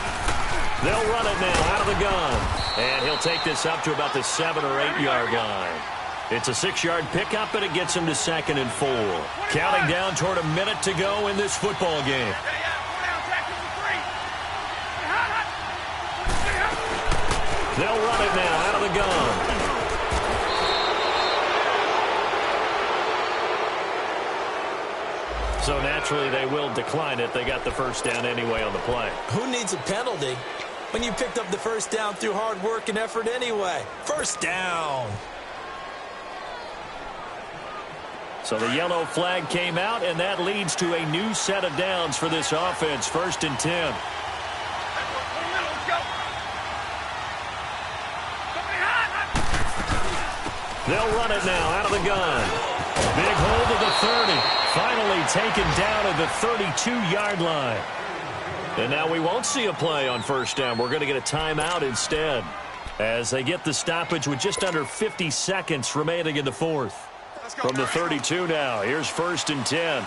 They'll run it now out of the gun. And he'll take this up to about the 7 or 8 yard line. It's a 6-yard pickup, and it gets him to 2nd and 4. Counting down toward a minute to go in this football game. They'll run it now out of the gun. So naturally they will decline it. They got the first down anyway on the play. Who needs a penalty when you picked up the first down through hard work and effort anyway? First down. So the yellow flag came out, and that leads to a new set of downs for this offense. 1st and 10. They'll run it now out of the gun. Big hold of the 30. Finally taken down at the 32-yard line. And now we won't see a play on first down. We're going to get a timeout instead as they get the stoppage with just under 50 seconds remaining in the 4th. From the 32 now, here's 1st and 10.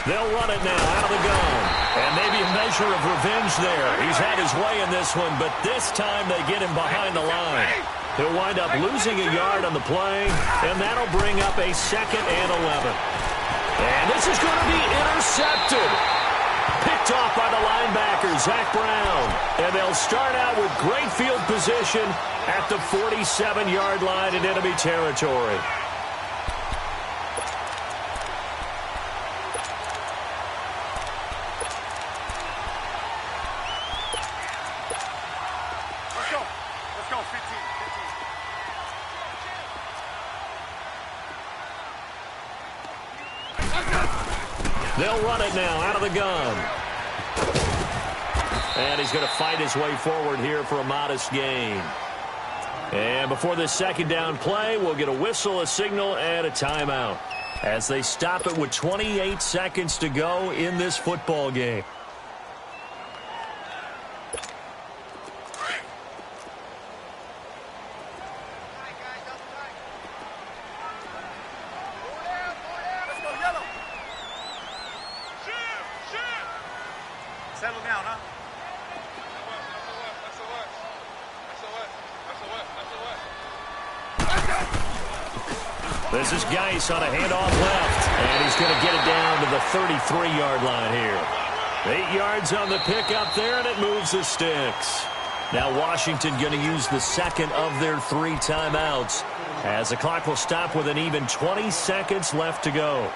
They'll run it now out of the gun. And maybe a measure of revenge there. He's had his way in this one, but this time they get him behind the line. He'll wind up losing a yard on the play, and that'll bring up a 2nd and 11. And this is going to be intercepted. Picked off by the linebacker, Zach Brown. And they'll start out with great field position at the 47-yard line in enemy territory. Let's go, 15. They'll run it now out of the gun. And he's going to fight his way forward here for a modest gain. And before this 2nd down play, we'll get a whistle, a signal, and a timeout as they stop it with 28 seconds to go in this football game. Settle down, huh? This is Geis on a handoff left, and he's going to get it down to the 33-yard line here. 8 yards on the pickup there, and it moves the sticks. Now Washington going to use the second of their 3 timeouts as the clock will stop with an even 20 seconds left to go.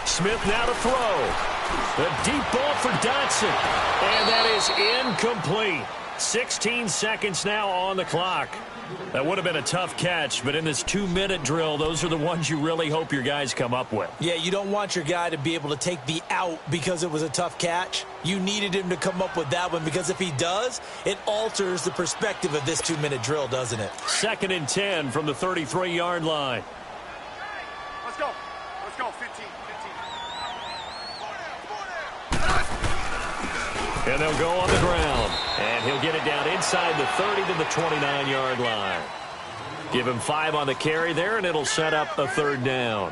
Smith now to throw. The deep ball for Dotson. And that is incomplete. 16 seconds now on the clock. That would have been a tough catch, but in this 2-minute drill, those are the ones you really hope your guys come up with. Yeah, you don't want your guy to be able to take the out because it was a tough catch. You needed him to come up with that one because if he does, it alters the perspective of this 2-minute drill, doesn't it? 2nd and 10 from the 33-yard line. Let's go. Let's go. 15. And they'll go on the ground. And he'll get it down inside the 30 to the 29-yard line. Give him 5 on the carry there, and it'll set up a 3rd down.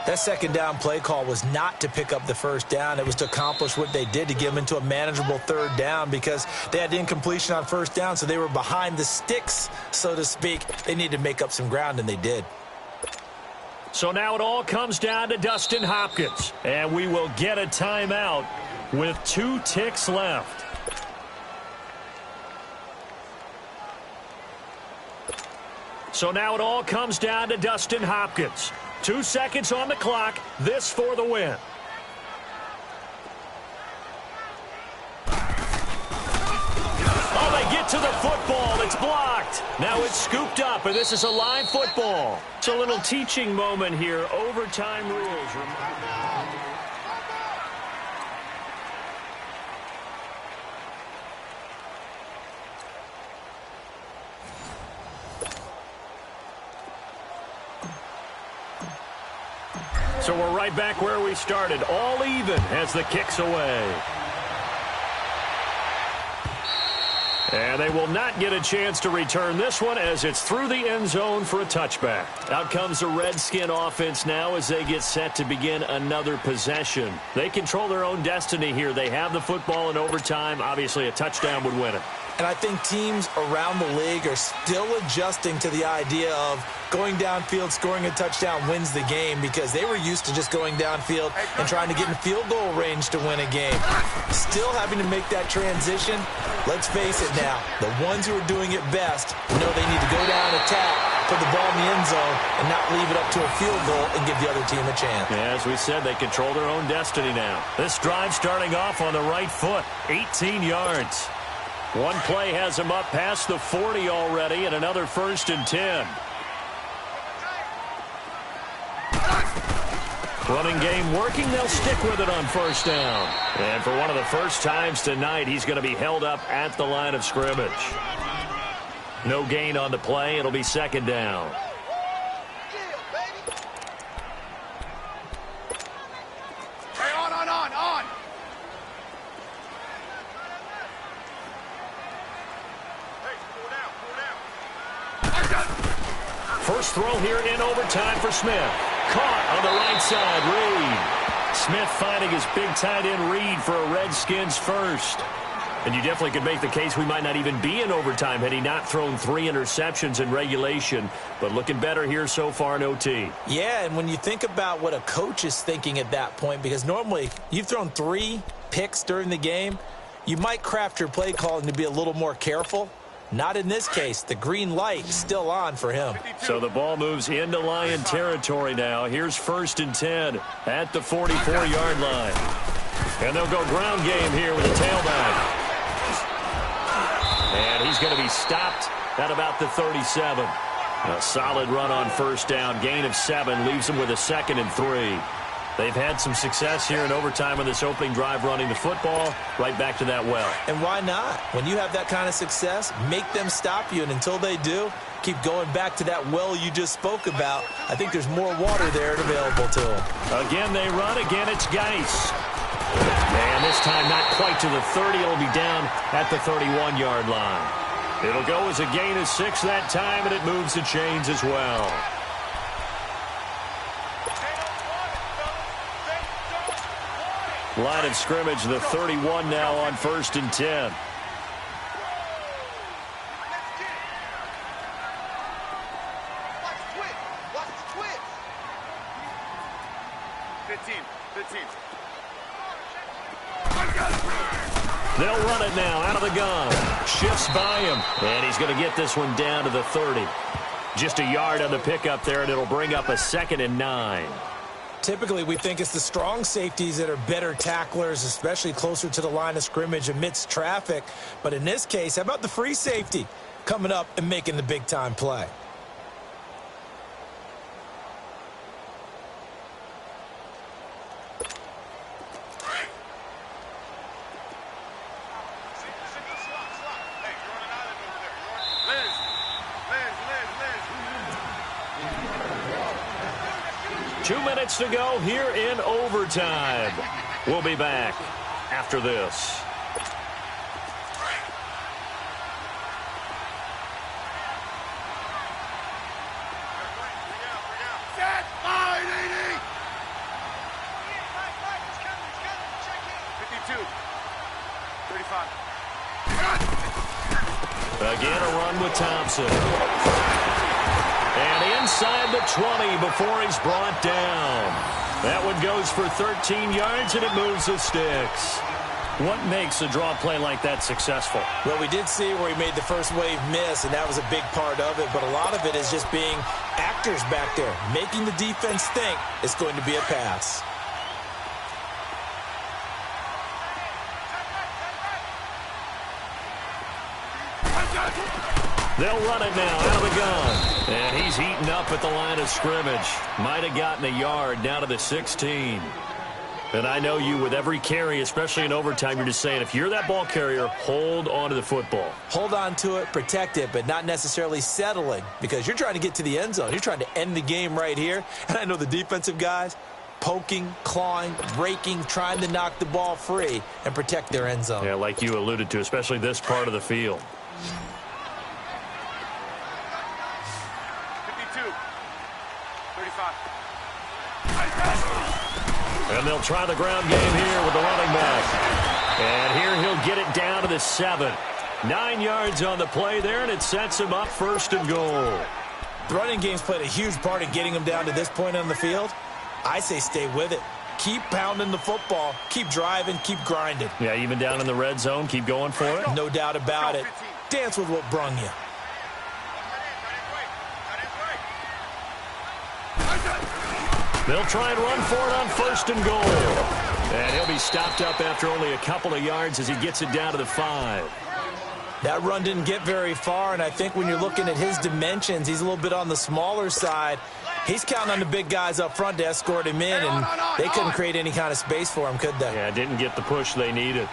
That 2nd down play call was not to pick up the 1st down. It was to accomplish what they did, to get them into a manageable 3rd down because they had incompletion on 1st down, so they were behind the sticks, so to speak. They needed to make up some ground, and they did. So now it all comes down to Dustin Hopkins, and we will get a timeout with 2 ticks left. So now it all comes down to Dustin Hopkins. 2 seconds on the clock. This for the win. Oh, they get to the football. It's blocked. Now it's scooped up, and this is a live football. It's a little teaching moment here. Overtime rules. So we're right back where we started, all even as the kick's away. And they will not get a chance to return this one as it's through the end zone for a touchback. Out comes the Redskin offense now as they get set to begin another possession. They control their own destiny here. They have the football in overtime. Obviously, a touchdown would win it. And I think teams around the league are still adjusting to the idea of going downfield, scoring a touchdown wins the game because they were used to just going downfield and trying to get in field goal range to win a game. Still having to make that transition. Let's face it now, the ones who are doing it best know they need to go down, attack, put the ball in the end zone, and not leave it up to a field goal and give the other team a chance. Yeah, as we said, they control their own destiny now. This drive starting off on the right foot, 18 yards. One play has him up past the 40 already, and another 1st and 10. Running game working. They'll stick with it on 1st down. And for one of the first times tonight, he's going to be held up at the line of scrimmage. No gain on the play. It'll be 2nd down. First throw here in overtime for Smith. Caught on the right side, Reed. Smith finding his big tight end Reed for a Redskins first. And you definitely could make the case we might not even be in overtime had he not thrown 3 interceptions in regulation. But looking better here so far in OT. Yeah, and when you think about what a coach is thinking at that point, because normally you've thrown 3 picks during the game, you might craft your play calling to be a little more careful. Not in this case. The green light is still on for him. So the ball moves into Lion territory now. Here's 1st and 10 at the 44-yard line. And they'll go ground game here with the tailback. And he's going to be stopped at about the 37. A solid run on 1st down. Gain of 7 leaves him with a 2nd and 3. They've had some success here in overtime on this opening drive running the football. Right back to that well. And why not? When you have that kind of success, make them stop you. And until they do, keep going back to that well you just spoke about. I think there's more water there available to them. Again, they run. Again, it's Geis. And this time not quite to the 30. It'll be down at the 31-yard line. It'll go as a gain of 6 that time, and it moves the chains as well. Line of scrimmage, the 31 now on 1st and 10. They'll run it now out of the gun. Shifts by him, and he's going to get this one down to the 30. Just a yard on the pickup there, and it'll bring up a 2nd and 9. Typically, we think it's the strong safeties that are better tacklers, especially closer to the line of scrimmage amidst traffic. But in this case, how about the free safety coming up and making the big-time play? To go here in overtime. We'll be back after this. Set, 52, 35. Again, a run with Thompson. And inside the 20 before he's brought down. That one goes for 13 yards, and it moves the sticks. What makes a draw play like that successful? Well, we did see where he made the first wave miss, and that was a big part of it. But a lot of it is just being actors back there, making the defense think it's going to be a pass. They'll run it now out of the gun. And he's eaten up at the line of scrimmage. Might have gotten a yard down to the 16. And I know you, with every carry, especially in overtime, you're just saying, if you're that ball carrier, hold on to the football. Hold on to it, protect it, but not necessarily settling, because you're trying to get to the end zone. You're trying to end the game right here. And I know the defensive guys poking, clawing, raking, trying to knock the ball free and protect their end zone. Yeah, like you alluded to, especially this part of the field. 35. And they'll try the ground game here with the running back. And here he'll get it down to the 7. 9 yards on the play there, and it sets him up 1st and goal. The running game's played a huge part in getting him down to this point on the field. I say stay with it. Keep pounding the football. Keep driving. Keep grinding. Yeah, even down in the red zone, keep going for it. No doubt about it. Dance with what brung you. They'll try and run for it on 1st and goal. And he'll be stopped up after only a couple of yards as he gets it down to the 5. That run didn't get very far, and I think when you're looking at his dimensions, he's a little bit on the smaller side. He's counting on the big guys up front to escort him in, and they couldn't create any kind of space for him, could they? Yeah, didn't get the push they needed.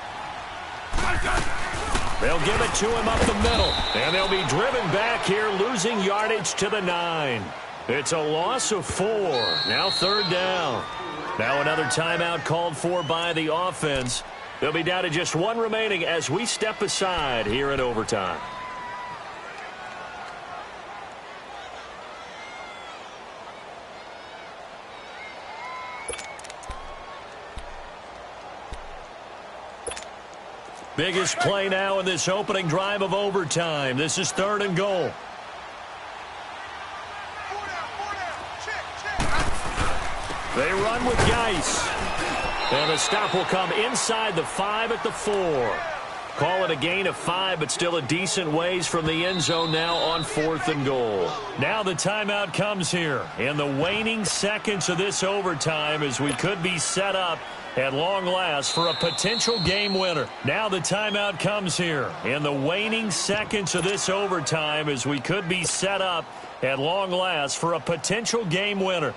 They'll give it to him up the middle, and they'll be driven back here, losing yardage to the 9. It's a loss of 4. Now 3rd down. Now another timeout called for by the offense. They'll be down to just 1 remaining as we step aside here in overtime. Biggest play now in this opening drive of overtime. This is 3rd and goal. They run with Geis. And the stop will come inside the 5 at the 4. Call it a gain of 5, but still a decent ways from the end zone now on 4th and goal. Now the timeout comes here in the waning seconds of this overtime as we could be set up at long last for a potential game winner. Now the timeout comes here in the waning seconds of this overtime as we could be set up at long last for a potential game winner.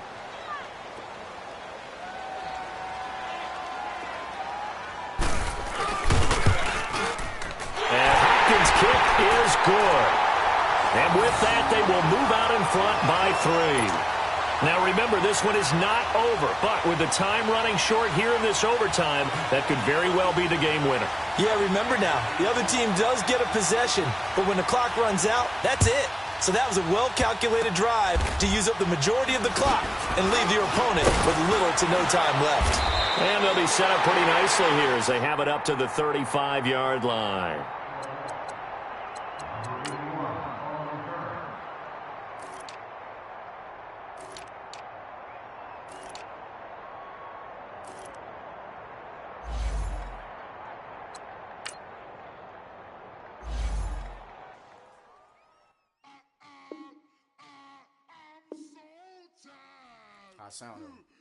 Kick is good. And with that, they will move out in front by 3. Now remember, this one is not over, but with the time running short here in this overtime, that could very well be the game winner. Yeah, remember now, the other team does get a possession, but when the clock runs out, that's it. So that was a well-calculated drive to use up the majority of the clock and leave your opponent with little to no time left. And they'll be set up pretty nicely here as they have it up to the 35-yard line. I sound him.